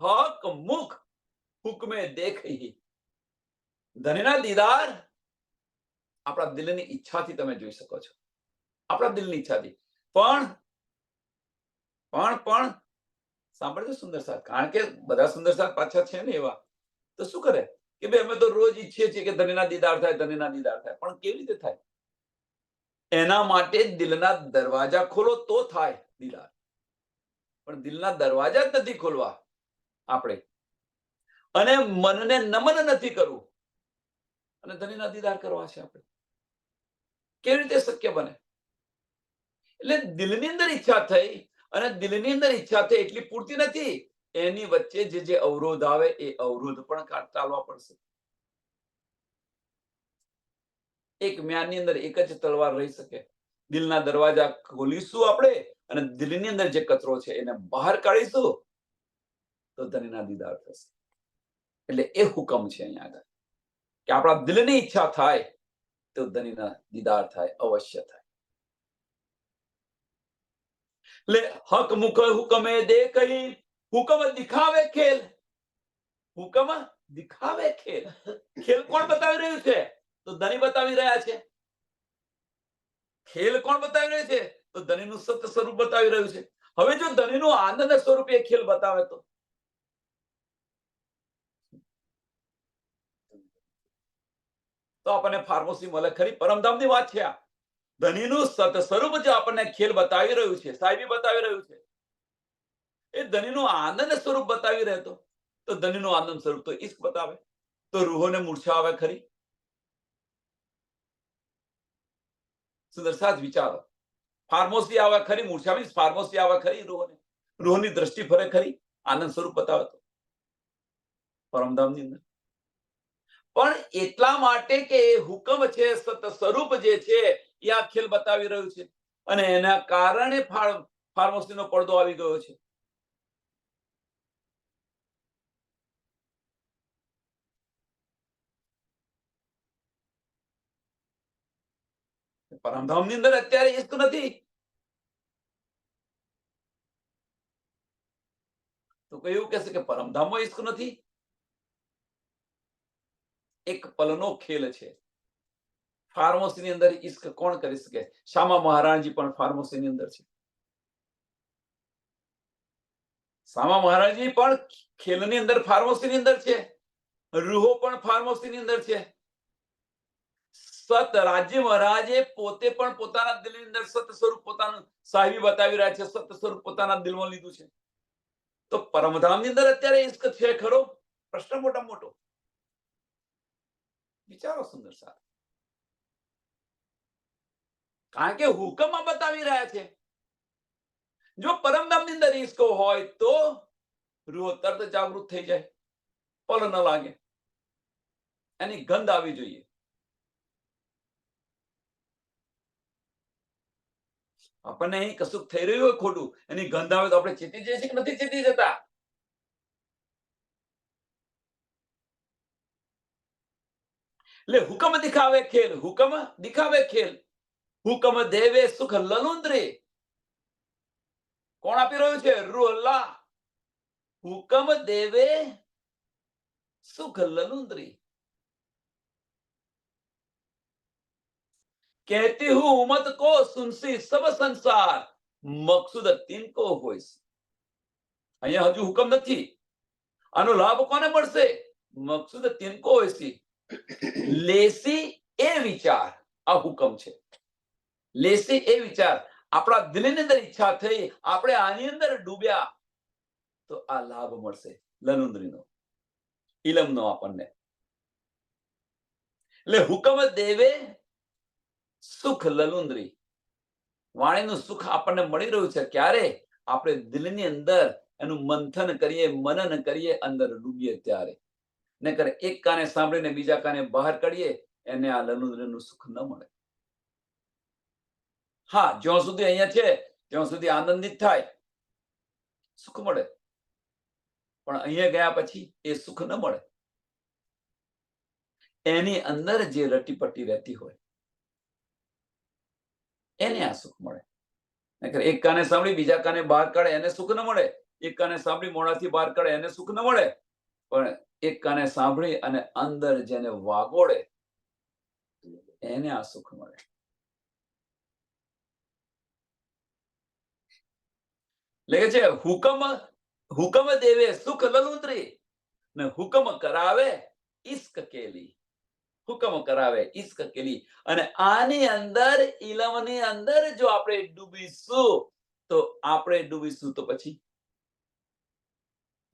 હક મુખ હુકમે દેખહી. ધનીના દીદાર આપણા દિલની ઈચ્છાથી તમે જોઈ શકો છો, આપણા દિલની ઈચ્છાથી. પણ સાંભળજો સુંદર સાથ, કારણ કે બધા સુંદર સાથ પાછા છે ને એવા, તો શું કરે કે ભાઈ અમે તો રોજ ઈચ્છીએ છીએ કે ધનીના દીદાર થાય, ધનીના દીદાર થાય. પણ કેવી રીતે થાય? એના માટે દિલના દરવાજા ખોલો તો થાય દીદાર. પણ દિલના દરવાજા જ નથી ખોલવા આપણે, અને મનને નમન નથી કરવું, અને ધણીના દીદાર કરવા છે આપણે. કેવી રીતે શક્ય બને? એટલે દિલની અંદર ઈચ્છા થઈ, અને દિલની અંદર ઈચ્છા થઈ એટલી પૂરતી નથી. એની વચ્ચે જે અવરોધ આવે એ અવરોધ પણ ચાલવા પડશે. એક મ્યાનની અંદર એક જ તલવાર રહી શકે. દિલના દરવાજા ખોલીશું આપણે, અને દિલની અંદર જે કચરો છે એને બહાર કાઢીશું, તો ધણીના દીદાર થશે. એટલે એ હુકમ છે અહીંયા આગળ, કે આપણા દિલની ઈચ્છા થાય તો ધણીના દીદાર થાય, અવશ્ય થાય. એટલે હક મુખ હુકમે દે કહી, હુકમ દિખાવે ખેલ. હુકમ દિખાવે ખેલ. ખેલ કોણ બતાવી રહ્યું છે? તો ધણી બતાવી રહ્યા છે. ખેલ કોણ બતાવી રહ્યું છે? તો ધણીનું સત્ય સ્વરૂપ બતાવી રહ્યું છે. હવે જો ધણીનું આનંદ સ્વરૂપ એ ખેલ બતાવે તો આપણને ફાર્મસી મળે ખરી? પરમધામની વાત છે આ. ધણીનું સત સ્વરૂપ જે આપણને ખેલ બતાવી રહ્યું છે, સાહેબી બતાવી રહ્યું છે, એ ધણીનું આનંદ સ્વરૂપ બતાવી રહેતો, તો ધણીનું આનંદ સ્વરૂપ તો ઈશ્ક બતાવે, તો રૂહોને મૂર્છા આવે ખરી? સુંદર સાથ વિચારો. ફાર્મસી આવે ખરી? મૂર્છા મીન્સ ફાર્મસી આવે ખરી? રૂહોની દ્રષ્ટિ ફરે ખરી? આનંદ સ્વરૂપ બતાવે તો પરમધામની અંદર. પણ એટલા માટે કે હુકમ છે, સત સ્વરૂપ જે છે એ આ ખેલ બતાવી રહ્યું છે, અને એના કારણે ફાર્મસીનો પડદો આવી ગયો છે. પરમધામની અંદર અત્યારે ઈશ્ક નથી, તો કોઈ એવું કહેશે કે પરમધામમાં ઈશ્ક નથી? એક પલનો ખેલ છે. ફાર્મસીની અંદર ઈશ્ક કોણ કરી શકે? શ્યામા મહારાજજી પણ ફાર્મસીની અંદર છે. શ્યામા મહારાજજી પણ ખેલની અંદર, ફાર્મસીની અંદર છે. રૂહો પણ ફાર્મસીની અંદર છે. સત રાજ્ય મહારાજે પોતે પણ પોતાના દિલની અંદર સત સ્વરૂપ પોતાનું સાહેબી બતાવી રહ્યા છે, સત સ્વરૂપ પોતાના દિલમાં લીધું છે. તો પરમધામની અંદર અત્યારે ઈશ્ક છે ખરો? પ્રશ્ન મોટા મોટો. વિચારો સુંદર સાહેબ. કારણ કે હુકમમાં બતાવી રહ્યા છે. જો પરમધામની અંદર ઈશ્ક હોય તો રૂહ તરત જાગૃત થઈ જાય, પલ ન લાગે, એની ગંધ આવી જોઈએ. આપણને અહીં કશું થઈ રહ્યું હોય ખોટું, એની ગંધ આવે તો આપણે ચેતી જઈએ છીએ કે નથી ચેતી જતા? એટલે હુકમ દિખાવે ખેલ, હુકમ દિખાવે ખેલ, હુકમ દેવે સુખ લલુંદ્રે. કોણ આપી રહ્યું છે? રૂહ અલ્લાહ. હુકમ દેવે સુખ લલુંદ્રી. कहती हूं उमत को सुनसी सब संसार, मकसूद तिनको होइस. અહીંયા હજુ હુકમ નથી. આનો લાભ કોને મળશે? મકસૂદ તિनको હોઈસી. લેસી એ વિચાર આ હુકમ છે. લેસી એ વિચાર આપણા દિલની અંદર ઈચ્છા થઈ, આપણે આની અંદર ડૂબ્યા, તો આ લાભ મળશે લનુંદ્રીનો, ઇલમનો આપણને. એટલે હુકમ દેવે સુખ લલુંદ્રી. વાણીનું સુખ આપણને મળી રહ્યું છે ક્યારે? આપણે દિલની અંદર એનું મંથન કરીએ, મનન કરીએ, અંદર ડૂબીએ ત્યારે. નકર એક કાને સાંભળીને બીજા કાને બહાર કાઢીએ, એને આ લનુંદ્રીનું સુખ ન મળે. હા, જ્યાં સુધી અહીંયા છે ત્યાં સુધી આનંદિત થાય, સુખ મળે. પણ અહીંયા ગયા પછી એ સુખ ન મળે. એની અંદર જે રટીપટ્ટી રહેતી હોય એને આ સુખ મળે. નકર એક કાને સાંભળી બીજા કાને બહાર કાઢે એને સુખ ન મળે. એક કાને સાંભળી મોઢાથી બહાર કાઢે એને સુખ ન મળે. પણ એક કાને સાંભળી અને અંદર જેને વાગોળે એને આ સુખ મળે. એટલે છે હુકમ દેવે સુખ લલુંદ્રી, ને હુકમ કરાવે ઈશ્ક કેલી. હુકમ કરાવે ઈશ્ક કેલી. અને આની અંદર, ઇલમની અંદર જો આપણે ડૂબીશું તો પછી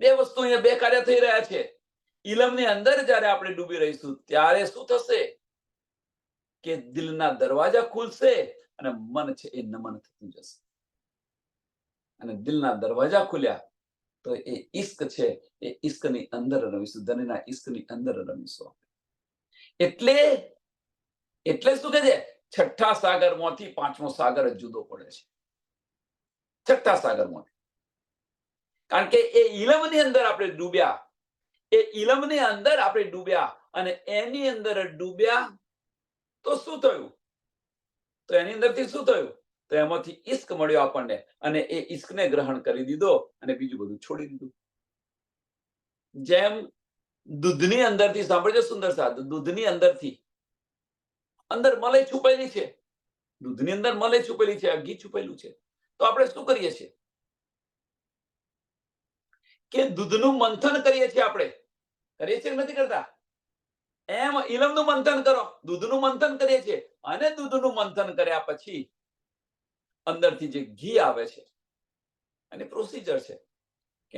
બે વસ્તુ અહીંયા બે કાર્ય થઈ રહ્યા છે. ઇલમની અંદર જ્યારે આપણે ડૂબી રહીશું ત્યારે શું થશે કે દિલના દરવાજા ખુલશે અને મન છે એ નમન થતું જશે. અને દિલના દરવાજા ખુલ્યા તો એ ઇશ્ક છે એ ઇશ્કની અંદર રમીશું, ધનના ઇશ્કની અંદર રમીશું. એટલે એટલે શું કહે છે, છઠ્ઠા સાગરમાંથી પાંચમો સાગર જુદો પડે છે. છઠ્ઠા સાગરમાંથી, કારણ કે એ ઇલમની અંદર આપણે ડૂબ્યા, એ ઇલમની અંદર આપણે ડૂબ્યા અને એની અંદર ડૂબ્યા તો શું થયું? તો એની અંદરથી શું થયું? તો એમાંથી ઇશ્ક મળ્યો આપણને અને એ ઇશ્કને ગ્રહણ કરી દીધો અને બીજું બધું છોડી દીધું. જેમ દૂધની અંદરથી, સાંભળજો સુંદર સાથ, દૂધની અંદરથી અંદર મલાઈ છુપાયેલી છે, દૂધની અંદર મલાઈ છુપેલી છે, ઘી છુપેલું છે. તો આપણે શું કરીએ છીએ કે દૂધનું મંથન કરીએ છીએ. આપણે કરીએ છીએ નથી કરતા? એમ ઇલમનું મંથન કરો, દૂધનું મંથન કરીએ છીએ અને દૂધનું મંથન કર્યા પછી અંદરથી જે ઘી આવે છે એની પ્રોસિજર છે કે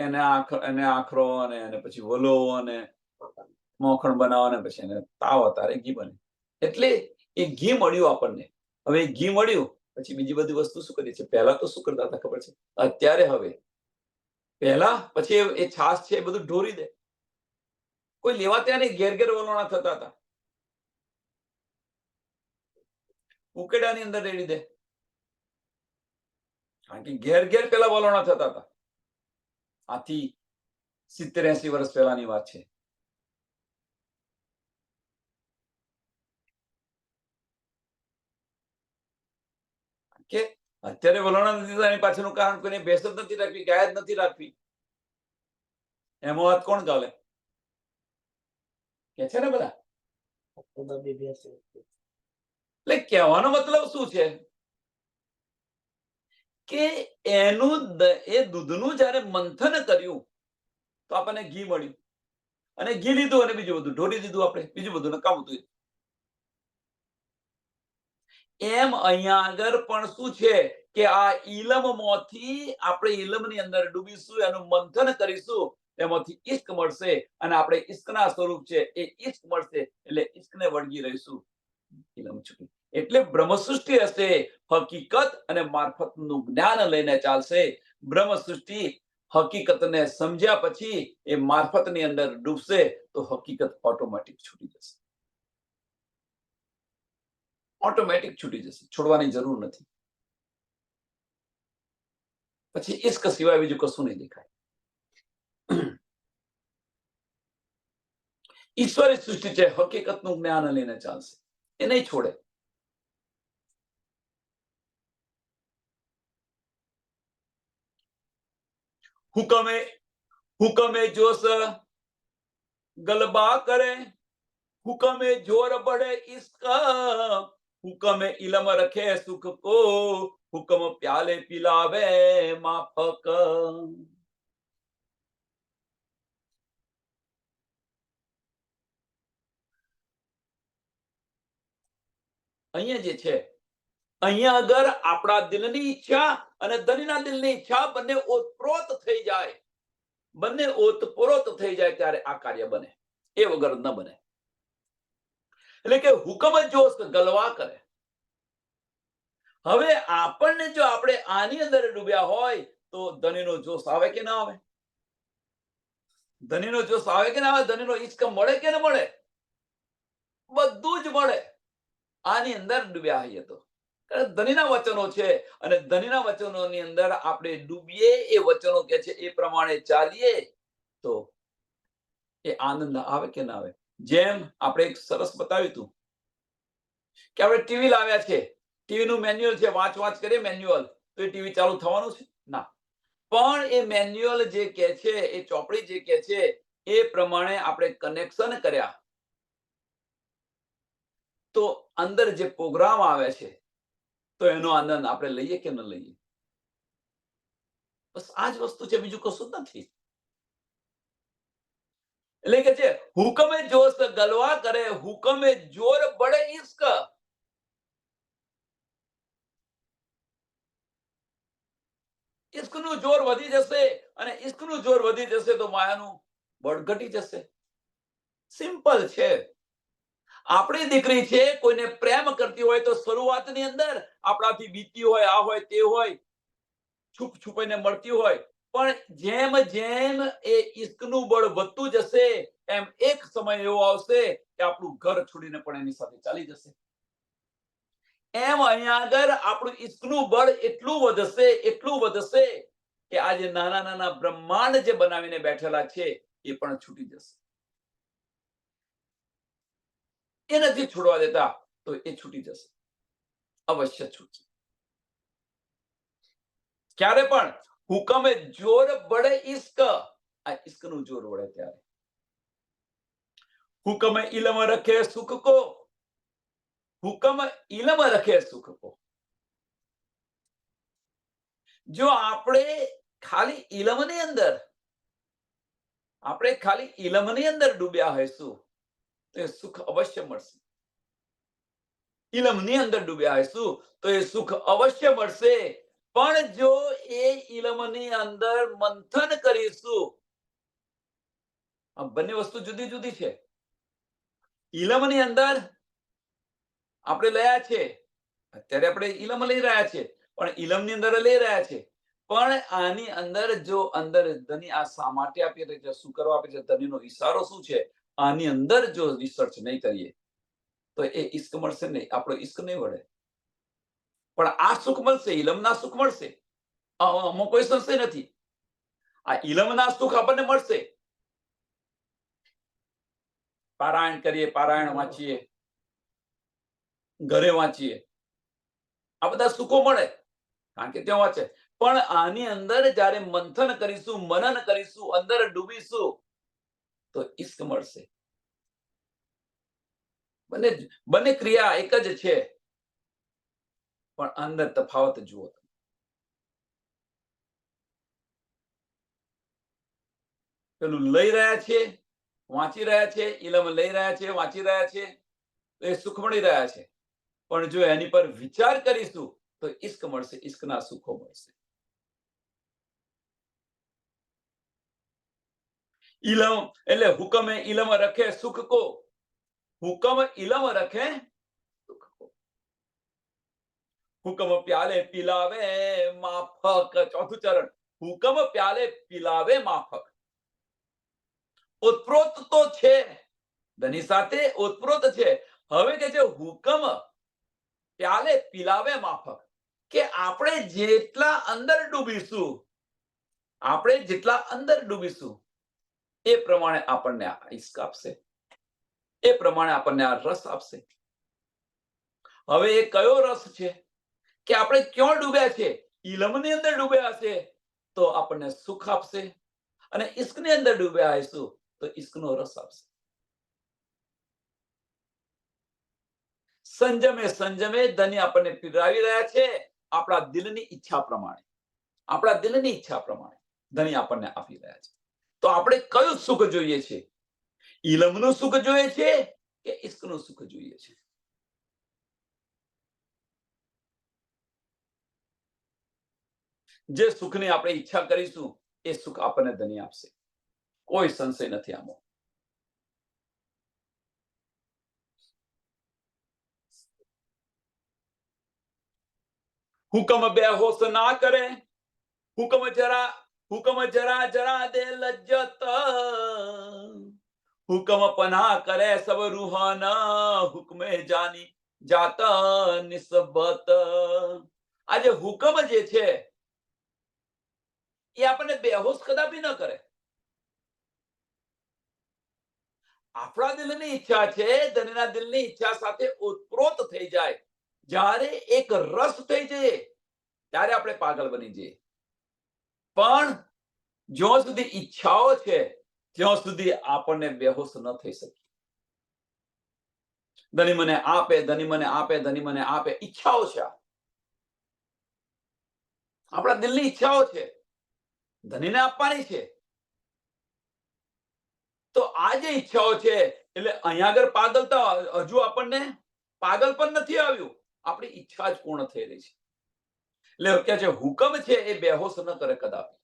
એને આખરો અને પછી વલો અને મોખણ બનાવો અને પછી એને તાવ તારે ઘી બને. એટલે એ ઘી મળ્યું આપણને. હવે એ ઘી મળ્યું પછી બીજી બધી વસ્તુ શું કરીએ છીએ? પહેલા તો શું કરતા હતા ખબર છે? અત્યારે હવે પહેલા પછી એ છાશ છે એ બધું ઢોરી દે. કોઈ લેવા ત્યાં નહીં, ઘેર ઘેર વલોણા થતા હતા. ઉકેડાની અંદર રેડી દે, કારણ કે ઘેર ઘેર પેલા વલોણા થતા હતા. આથી 70-80 વર્ષ પહેલાની વાત છે. કે અત્યારે વલોણા નથી થતા એની પાછળનું કારણ કોઈને ભેંસ જ નથી રાખવી, ગાય જ નથી રાખવી. એમાં વાત કોણ ચાલે કે છે ને બધા? એટલે કહેવાનો મતલબ શું છે કે એનું એ દૂધનું જ્યારે મંથન કર્યું તો આપણને ઘી મળ્યું અને ઘી લીધું અને બીજું બધું ઢોળી દીધું. આપણે બીજું બધું નકામતું. એમ અહીંયા આગળ પણ શું છે કે આ ઇલમમાંથી આપણે ઇલમની અંદર ડૂબીશું, એનું મંથન કરીશું, એમાંથી ઇશ્ક મળશે અને આપણે ઇશ્કના સ્વરૂપ છે એ ઇશ્ક મળશે એટલે ઇશ્કને વળગી રહીશું. ઇલમ છૂટી એટલે બ્રહ્મ સૃષ્ટિ હશે, હકીકત અને મારફતનું જ્ઞાન લઈને ચાલશે. બ્રહ્મ સૃષ્ટિ હકીકતને સમજ્યા પછી એ મારફતની અંદર ડૂબશે તો હકીકત ઓટોમેટિક છૂટી જશે. ઓટોમેટિક છૂટી જશે, છોડવાની જરૂર નથી. પછી ઇશ્ક સિવાય બીજું કશું નહીં દેખાય. ઈશ્વરી સૃષ્ટિ છે, હકીકતનું જ્ઞાન લઈને ચાલશે, એ નહીં છોડે. હુકમે જોશ ગલબા કરે, હુકમે જોર બઢે ઇશ્ક, હુકમે ઇલમ રખે સુખ કો, હુકમ પ્યાલે પિલાવે માફક. અહીંયા જે છે, અહીંયા આગળ આપણા દિલની ઈચ્છા અને ધનના દિલની ઈચ્છા બંને ઓતપ્રોત થઈ જાય, બંને ઓતપ્રોત થઈ જાય ત્યારે આ કાર્ય બને, એ વગર ન બને. એટલે કે હુકમ જોશ ગલવા કરે. હવે આપણને જો આપણે આની અંદર ડૂબ્યા હોય તો ધનીનો જોશ આવે કે ના આવે? ધનીનો જોશ આવે કે ના આવે? ધનીનો ઇશ્ક મળે કે ન મળે? બધું જ મળે આની અંદર ડૂબ્યા હોઈએ તો. ધનીના વચનો છે અને ધનીના વચનોની અંદર આપણે ડૂબીએ, એ વચનો કે છે એ પ્રમાણે ચાલીએ તો એ આનંદ આવે કે ના આવે? જેમ આપણે એક સરસ બતાવ્યું હતું કે આપણે ટીવી લાવ્યા છે, ટીવી નું મેન્યુઅલ છે, વાંચ કરીએ મેન્યુઅલ તો એ ટીવી ચાલુ થવાનું છે ના. પણ એ મેન્યુઅલ જે કે છે, એ ચોપડી જે કે છે એ પ્રમાણે આપણે કનેક્શન કર્યા તો અંદર જે પ્રોગ્રામ આવે છે તો એનો આનંદ આપણે લઈએ કે ન લઈએ? બસ આ જ વસ્તુ છે, બીજું કશું જ નથી. એટલે કે છે હુકમે જોશ ગલવા કરે, હુકમે જોર બડે ઇશ્ક. ઇશ્કનું જોર વધી જશે અને ઇશ્કનું જોર વધી જશે તો માયાનું બળ ઘટી જશે. સિમ્પલ છે. આપણી દીકરી છે, કોઈને પ્રેમ કરતી હોય તો શરૂઆતની અંદર આપણાથી બીતી હોય, આ હોય, તે હોય, છુપ છુપાઈને મળતી હોય, પણ જેમ જેમ એ ઈશ્કનું બળ વધતું જશે એમ એક સમય એવો આવશે કે આપણું ઘર છોડીને પણ એની સાથે ચાલી જશે. એમ અહીંયા આગળ આપણું ઈશ્કનું બળ એટલું વધશે કે આજે નાના નાના બ્રહ્માંડ જે બનાવીને બેઠેલા છે એ પણ છૂટી જશે. એ નથી છોડવા દેતા તો એ છૂટી જશે, અવશ્ય છૂટશે. ક્યારે પણ હુકમે જોર બળે ઈશ્ક, આ ઈશ્કનું જોર વળે ત્યારે. હુકમ ઇલમ રખે સુખ કો, હુકમ ઇલમ રખે સુખ કો. જો આપણે ખાલી ઇલમની અંદર ડૂબ્યા હોઈશું તો એ સુખ અવશ્ય મળશે. ઇલમની અંદર ડૂબ્યા હોઈશું તો એ સુખ અવશ્ય મળશે. પણ જો એ ઇલમની અંદર મંથન કરીશું, આ બંને વસ્તુ જુદી જુદી છે. ઇલમની અંદર આપણે લયા છે, અત્યારે આપણે ઇલમ લઈ રહ્યા છે, પણ ઇલમની અંદર લઈ રહ્યા છે. પણ આની અંદર જો અંદર ધની આ શા માટે આપી રહી છે, શું કરવા આપે છે, ધનીનો ઈશારો શું છે, આની અંદર જો રિસર્ચ નહીં કરીએ તો એ ઈશ્ક મળશે નહીં, આપણો ઈશ્ક નહીં વળે. પણ આ સુખ મળશે, ઇલમના સુખ મળશે, આમાં કોઈ સંશય નથી. આ ઇલમના સુખ આપણને મળશે. પારાયણ કરીએ, પારાયણ વાંચીએ, ઘરે વાંચીએ, આ બધા સુખો મળે કારણ કે ત્યાં વાંચે. પણ આની અંદર જ્યારે મંથન કરીશું, મનન કરીશું, અંદર ડૂબીશું તો ઈશ્ક મળશે. બંને ક્રિયા એક જ છે, પણ અંદર તફાવત જુઓ. પેલું લઈ રહ્યા છે, વાંચી રહ્યા છે, ઇલમ લઈ રહ્યા છે, વાંચી રહ્યા છે, એ સુખ મળી રહ્યા છે. પણ જો એની પર વિચાર કરીશું તો ઈશ્ક મળશે, ઈશ્કના સુખો મળશે. ઇલમ એટલે હુકમે ઇલમ રખે સુખ કો, હુકમ ઇલમ રખે સુખ કો. હુકમ પ્યાલે પિલાવે માફક, ચોથું ચરણ. હુકમ પ્યાલે પિલાવે માફક. ઓતપ્રોત તો છે, ધની સાથે ઓતપ્રોત છે. હવે કે છે હુકમ પ્યાલે પિલાવે માફક, કે આપણે જેટલા અંદર ડૂબીશું એ પ્રમાણે આપણને આ ઈશ્ક આપશે, એ પ્રમાણે આપણને આ રસ આપશે. હવે એ કયો રસ છે કે આપણે ક્યાં ડૂબ્યા છે? ઇલમની અંદર ડૂબ્યા હશે તો આપણને સુખ આપશે, અને ઈશ્કની અંદર ડૂબ્યા હશું તો ઈશ્કનો રસ આપશે. સંજમે સંજમે ધની આપણને પીવડાવી રહ્યા છે, આપણા દિલની ઈચ્છા પ્રમાણે ધની આપણને આપી રહ્યા છે. તો આપણે કયું સુખ જોઈએ છે? ઇલમનું સુખ જોઈએ છે કે ઈશ્કનું સુખ જોઈએ છે? જે સુખની આપણે ઈચ્છા કરીશું એ સુખ આપણને ધની આપશે, કોઈ સંશય નથી આમાં. હુકમ બેહોશ ના કરે, હુકમ જરા જરા દે લજ્જત, હુકમ પનાહ કરે સબ રૂહાના, હુકમે જાની જાત નિસ્બત. આજે હુકમ જે છે એ આપણને બેહોશ કદાપી ન કરે. આપણા દિલની ઈચ્છા છે, ધનના દિલની ઈચ્છા સાથે ઓતપ્રોત થઈ જાય. જ્યારે એક રસ થઈ જાય ત્યારે આપણે પાગલ બની જઈએ. પણ જ્યાં સુધી ઈચ્છાઓ છે ત્યાં સુધી આપણને બેહોશ ન થઈ શકીએ. ધની મને આપે, ધની મને આપે, ધની મને આપે, ઈચ્છાઓ છે, આપણા દિલની ઈચ્છાઓ છે, ધનીને આપવાની છે. તો આ જે ઈચ્છાઓ છે, એટલે અહીંયા આગળ પાગલતા હજુ આપણને પાગલ પણ નથી આવ્યું, આપણી ઈચ્છા જ પૂર્ણ થઈ રહી છે. એટલે કે છે હુકમ છે એ બેહોશ ન કરે કદાપી.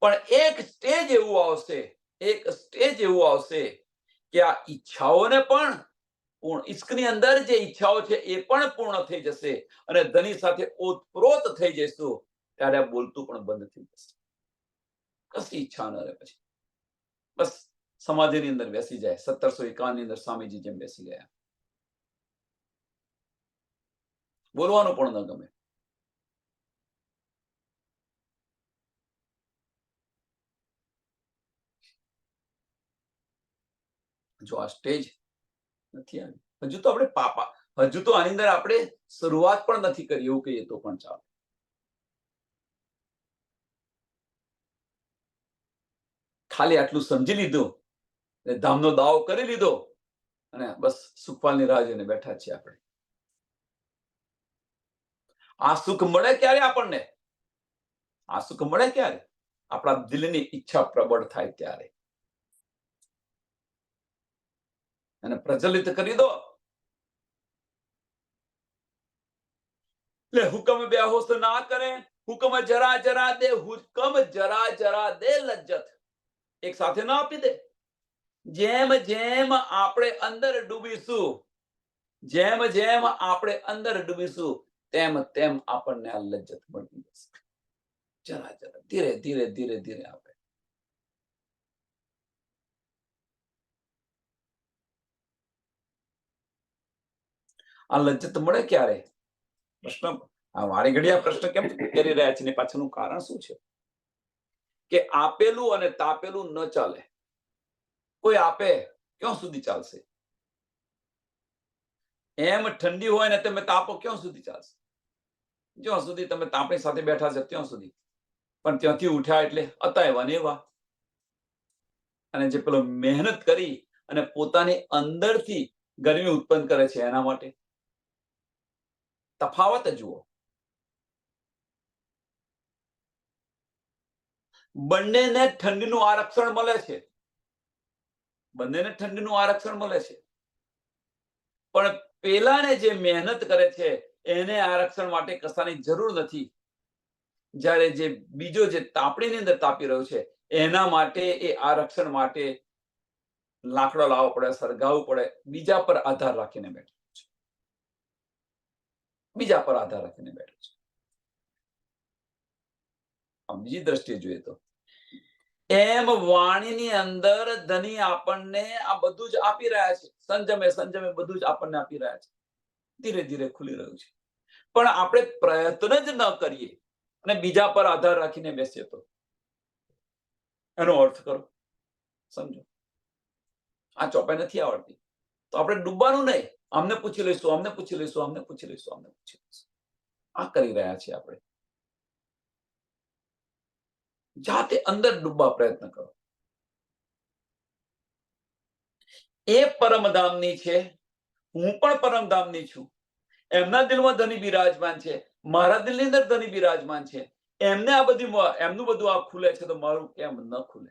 પણ એક સ્ટેજ એવું આવશે એક સ્ટેજ એવું આવશે કે આ ઈચ્છાઓને પણ ઈશ્કની અંદર જે ઈચ્છાઓ છે એ પણ પૂર્ણ થઈ જશે અને ધની સાથે ઓતપ્રોત થઈ જઈશું ત્યારે આ બોલતું પણ બંધ થઈ જશે. કશી ઈચ્છા ન રહે. પછી બસ સમાધિની અંદર બેસી જાય. 1751 ની અંદર સ્વામીજી જેમ બેસી ગયા. બોલવાનું પણ ન ગમે. જો આ સ્ટેજ નથી આવી, હજુ તો આપણે હજુ તો આની અંદર આપણે શરૂઆત પણ નથી કરી એવું કહીએ તો પણ ચાલે. ખાલી આટલું સમજી લીધું, ધામનો દાવો કરી લીધો અને બસ સુખપાલની રાહ જોઈને બેઠા છીએ આપણે. આ સુખ મળે ક્યારે આપણને? આ સુખ મળે ક્યારે? આપણા દિલની ઈચ્છા પ્રબળ થાય ત્યારે. અને પ્રજ્વલિત કરી દો એટલે હુકમ બેહોશ ના કરે, હુકમ જરા જરા દે, હુકમ જરા જરા દે લજ્જત. એક સાથે ના આપી દે. જેમ જેમ આપણે અંદર ડૂબીશું, જેમ જેમ આપણે અંદર ડૂબીશું તેમ તેમ આપણને આ લજ્જત મળતી જશે. જરા જરા ધીરે ધીરે ધીરે ધીરે આપણે આ લજ્જત મળે ક્યારે? પ્રશ્ન વારે ઘડી આ પ્રશ્ન કેમ કરી રહ્યા છે? પાછળનું કારણ શું છે? કે આપેલું અને તાપેલું ન ચાલે. કોઈ આપે ક્યાં સુધી ચાલશે? એમ ઠંડી હોય ને તમે તાપો ક્યાં સુધી ચાલશે? જ્યાં સુધી તમે તાપની સાથે બેઠા છે ત્યાં સુધી. પણ ત્યાંથી ઉઠ્યા એટલે હતા એવા ને એવા. અને જે પેલો મહેનત કરી અને પોતાની અંદરથી ગરમી ઉત્પન્ન કરે છે એના માટે તફાવત જુઓ. બંનેને ઠંડીનું આરક્ષણ મળે છે. બંનેને ઠંડીનું આરક્ષણ મળે છે. પણ પેલાને જે મહેનત કરે છે એને આરક્ષણ માટે કશાની જરૂર નથી. જ્યારે જે બીજો જે તાપણીની અંદર તાપી રહ્યો છે એના માટે એ આરક્ષણ માટે લાકડો લાવવો પડે, સળગાવવું પડે, બીજા પર આધાર રાખીને બેઠો છે. બીજા પર આધાર રાખીને બેઠો છે. બીજી દ્રષ્ટિએ જોઈએ તો એમ વાણીની અંદર ધની આપણને આ બધું જ આપી રહ્યા છે. સંજમે સંજમે બધું જ આપણને આપી રહ્યા છે. ધીરે ધીરે ખુલી રહ્યું છે. પણ આપણે પ્રયત્ન જ ન કરીએ અને બીજા પર આધાર રાખીને બેસીએ તો એનો અર્થ કરો, સમજો. આ ચોપાઈ નથી આવડતી તો આપણે ડૂબવાનું નહીં. અમને પૂછી લઈશું, અમને પૂછી લઈશું, અમને પૂછી લઈશું, અમને પૂછી લઈશું. આ કરી રહ્યા છીએ આપણે. જાતે અંદર ડૂબવા પ્રયત્ન કરો. એ પરમધામની છે, હું પણ પરમધામની છું. એમના દિલમાં ધની બિરાજમાન છે, મારા દિલની અંદર ધની બિરાજમાન છે. એમને આ બધી એમનું બધું આ ખુલે છે તો મારું કેમ ન ખુલે?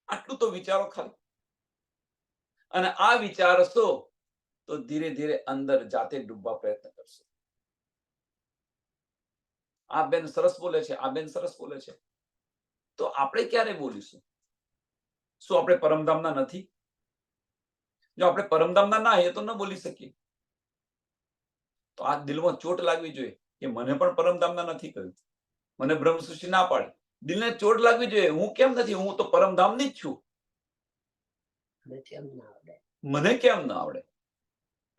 આટલું તો વિચારો ખાલી. અને આ વિચારશો તો ધીરે ધીરે અંદર જાતે ડૂબવા પ્રયત્ન કરશો. આ બેન સરસ બોલે છે, આ બેન સરસ બોલે છે, તો આપણે ક્યારે બોલીશું? શું આપણે પરમધામના નથી? જો આપણે પરમધામના ના એ તો ન બોલી શકીએ. તો આ દિલમાં ચોટ લાગવી જોઈએ કે મને પણ પરમધામના નથી કહ્યું, મને બ્રહ્મ સૃષ્ટિ ના પાડી. દિલને ચોટ લાગવી જોઈએ, હું કેમ નથી? હું તો પરમધામની જ છું. મને કેમ ના આવડે?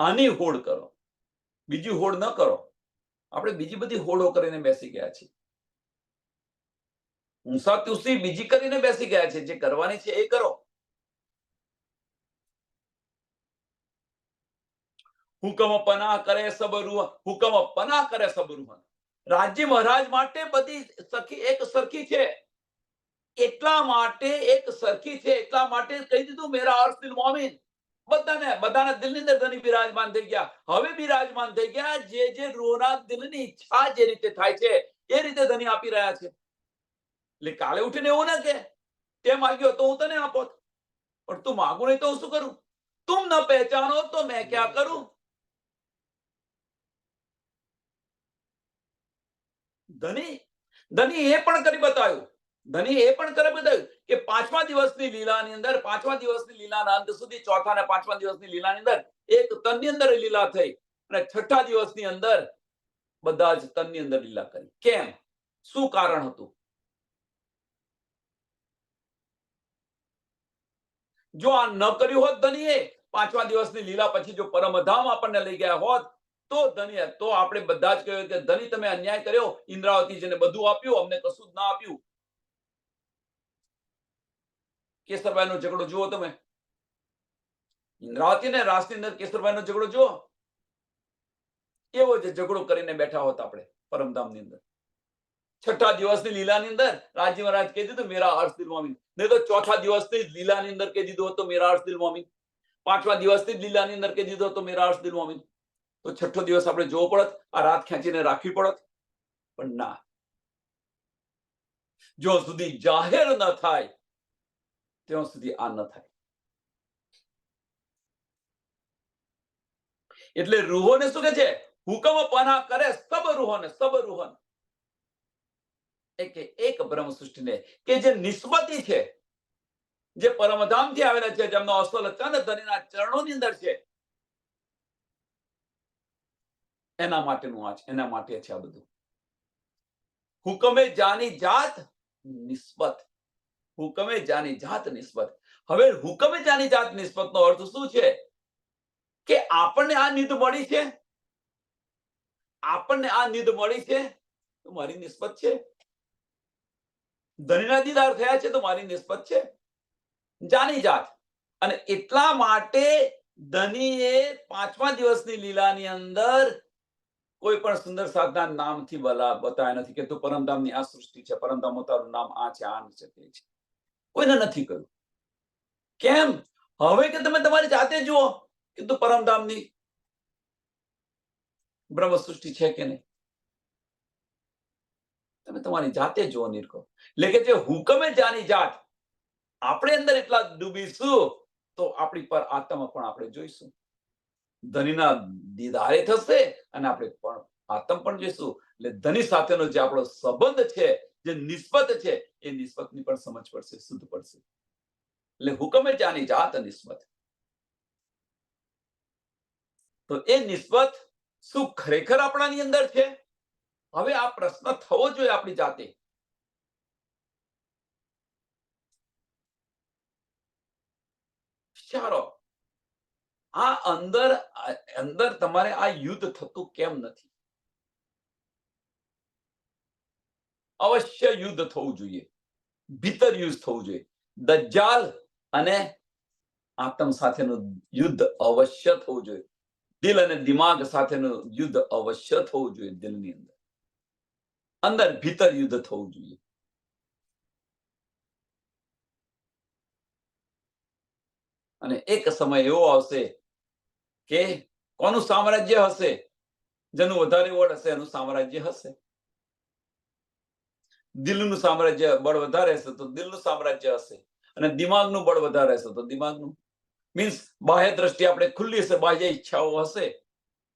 આની હોડ કરો, બીજી હોડ ન કરો. આપણે બીજી બધી હોડો કરીને બેસી ગયા છીએ. ઊંસા તુસી બીજી કરીને બેસી ગયા છે. જે કરવાની છે એ કરો. હુકમ પના કરે સબ રૂહ, હુકમ પના કરે સબ રૂહ. રાજ્ય મહારાજ માટે બધી સખી એક સરખી છે. એટલા માટે એક સરખી છે, એટલા માટે કહી દીધું મેરા અર્થ દિલ મોમિન. બધાના દિલની અંદર ધની બિરાજમાન થઈ ગયા. હવે બિરાજમાન થઈ ગયા. જે રૂહના દિલની ઈચ્છા જે રીતે થાય છે એ રીતે ધની આપી રહ્યા છે. એટલે કાલે ઉઠીને એવું ના કે તે માંગ્યો તો હું તને આપો, પણ તું માંગુ નહીં તો હું શું કરું? તુમ ન પહેચાનો તો મેં ક્યાં કરું? ધની ધની એ પણ કરી બતાવ્યું, ધની એ પણ કરી બતાવ્યું કે પાંચમા દિવસની લીલાની અંદર, પાંચમા દિવસની લીલાના અંત સુધી, ચોથા અને પાંચમા દિવસની લીલાની અંદર એક તનની અંદર લીલા થઈ અને છઠ્ઠા દિવસની અંદર બધા જ તનની અંદર લીલા કરી. કેમ? શું કારણ હતું? જો આ ન કર્યું હોત ધનીએ, પાંચમા દિવસની લીલા પછી જો પરમધામ આપણને લઈ ગયા હોત, તો ધની, તો આપણે બધા જ કહ્યું કે ધની તમે અન્યાય કર્યો, ઇન્દ્રાવતીજીને બધું આપ્યું, અમને કશું જ ના આપ્યું. કેસરભાઈનો ઝઘડો જુઓ તમે, ઇન્દ્રાવતી ને રાસની અંદર કેસરભાઈનો ઝઘડો જુઓ, એવો જ ઝઘડો કરીને બેઠા હોત આપણે પરમધામની અંદર. છઠ્ઠા દિવસની લીલાની અંદર રાજી મહારાજ કહી દીધું મેરા હર્ષ દિલ મોમિન, નહીં તો ચોથા દિવસની લીલાની અંદર કહી દીધું હતો મેરા હર્ષ દિલ મોમિન, પાંચમા દિવસની લીલાની અંદર કહી દીધું હતો મેરા હર્ષ દિલ મોમિન, તો છઠ્ઠો દિવસ આપણે જોવો પડત, આ રાત ખેંચીને રાખવી પડત. પણ ના, જો સુધી જાહેર ન થાય ત્યાં સુધી આ ન થાય. એટલે રૂહોને શું કે છે? હુકમ પના કરે સબ રૂહોને, સબ રૂહોને, એક બ્રહ્મ સૃષ્ટિને કે જે નિસ્બતી છે, જે પરમધામથી આવેલા છે, જેમનો અસલ તન ધનીના ચરણોની અંદર છે, એના માટેનું આ છે, એના માટે છે આ બધું. હુકમે જાની જાત નિસ્બત, હુકમે જાની જાત નિસ્બત. હવે હુકમે જાની જાત નિસ્બતનો અર્થ શું છે? કે આપણને આ નિધ મળી છે, આપણને આ નિધ મળી છે તો મારી નિસ્બત છે. ધનીના દીદાર થયા છે તો મારી નિસ્બત છે, જાની જાત. અને એટલા માટે ધનીએ પાંચમા દિવસની લીલાની અંદર કોઈ પણ સુંદર સાધના નામથી બતાવ્યા નથી કે તું પરમધામની આ સૃષ્ટિ છે, પરમધામમાં તારું નામ આ છે, આ છે, તે છે. કોઈને નથી કહ્યું. કેમ? હવે કે તમે તમારી જાતે જુઓ કે તું પરમધામની બ્રહ્મ સૃષ્ટિ છે કે નહીં. તમે તમારી જાતે જુઓ નિરખો. એટલે કે જે હુકમે જાની જાત, આપણે અંદર એટલા ડૂબીશું તો આપણી પર આત્મા પણ આપણે જોઈશું. ધનીના દીદારે થશે અને આપણે પણ આત્મ પણ જોઈશું. એટલે ધની સાથેનો જે આપણો સંબંધ છે, જે નિસ્બત છે, એ નિસ્બતની પણ સમજ પડશે, શુદ્ધ પડશે. એટલે હુકમે જાની જાત નિસ્બત. તો એ નિસ્બત શું ખરેખર આપણાની અંદર છે? હવે આ પ્રશ્ન થવો જોઈએ આપણી જાતે. વિચારો, આ અંદર તમારે આ યુદ્ધ થતું કેમ નથી? અવશ્ય યુદ્ધ થવું જોઈએ, ભીતર યુદ્ધ થવું જોઈએ. દજ્જાલ અને આત્મ સાથેનું યુદ્ધ અવશ્ય થવું જોઈએ. દિલ અને દિમાગ સાથેનું યુદ્ધ અવશ્ય થવું જોઈએ. દિલની અંદર ભીતર યુદ્ધ થવું જોઈએ. અને એક સમય એવો આવશે કે કોનું સામ્રાજ્ય હશે? જેનું વધારે બળ હશે એનું સામ્રાજ્ય હશે. દિલનું સામ્રાજ્ય બળ વધારે હશે તો દિલનું સામ્રાજ્ય હશે, અને દિમાગનું બળ વધારે હશે તો દિમાગનું. મીન્સ બાહ્ય દ્રષ્ટિ આપણે ખુલ્લી હશે, બાહ્ય ઈચ્છાઓ હશે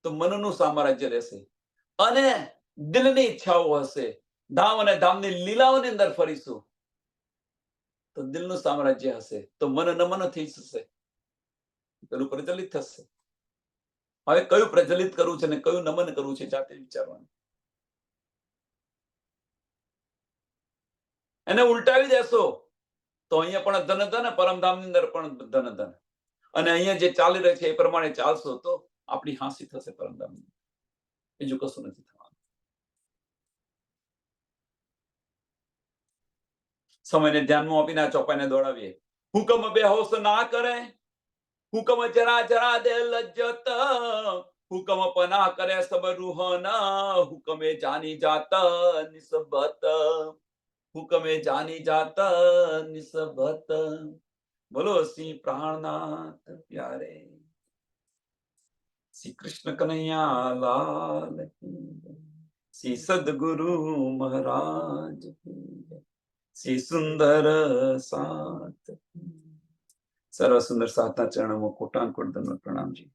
તો મનનું સામ્રાજ્ય રહેશે, અને દિલની ઈચ્છાઓ હશે, ધામ અને ધામની લીલાઓની અંદર ફરીશું તો દિલનું સામ્રાજ્ય હશે, તો મન નમન થઈ જશે, પેલું પ્રચલિત થશે. હવે કયું પ્રચલિત કરવું છે ને કયું નમન કરવું છે જાતે વિચારવાનું. એને ઉલટાવી દેશો તો અહીંયા પણ ધન ધન, પરમધામની અંદર પણ ધન ધન, અને અહીંયા જે ચાલી રહે છે એ પ્રમાણે ચાલશો તો આપણી હાંસી થશે પરમધામની. બીજું કશું નથી થવાનું. સમયને ધ્યાનમાં આપીને આ ચોપાઈને દોડાવીએ. હુકમ બેહોશ ના કરે, હુકમ જરા જરા દે લજ્જત, હુકમ પના કરે સબ રૂહના, હુકમે જાની જાત નિસ્બત, હુકમે જાની જાત નિસ્બત. બોલો શ્રી પ્રાણનાથ પ્યારે શ્રી કૃષ્ણ કનૈયા લાલ કી, શ્રી સદગુરુ મહારાજ કી, શ્રી સુંદર સાત. સર્વ સુંદર સાતના ચરણોમાં કોટાન કોટ પ્રણામજી.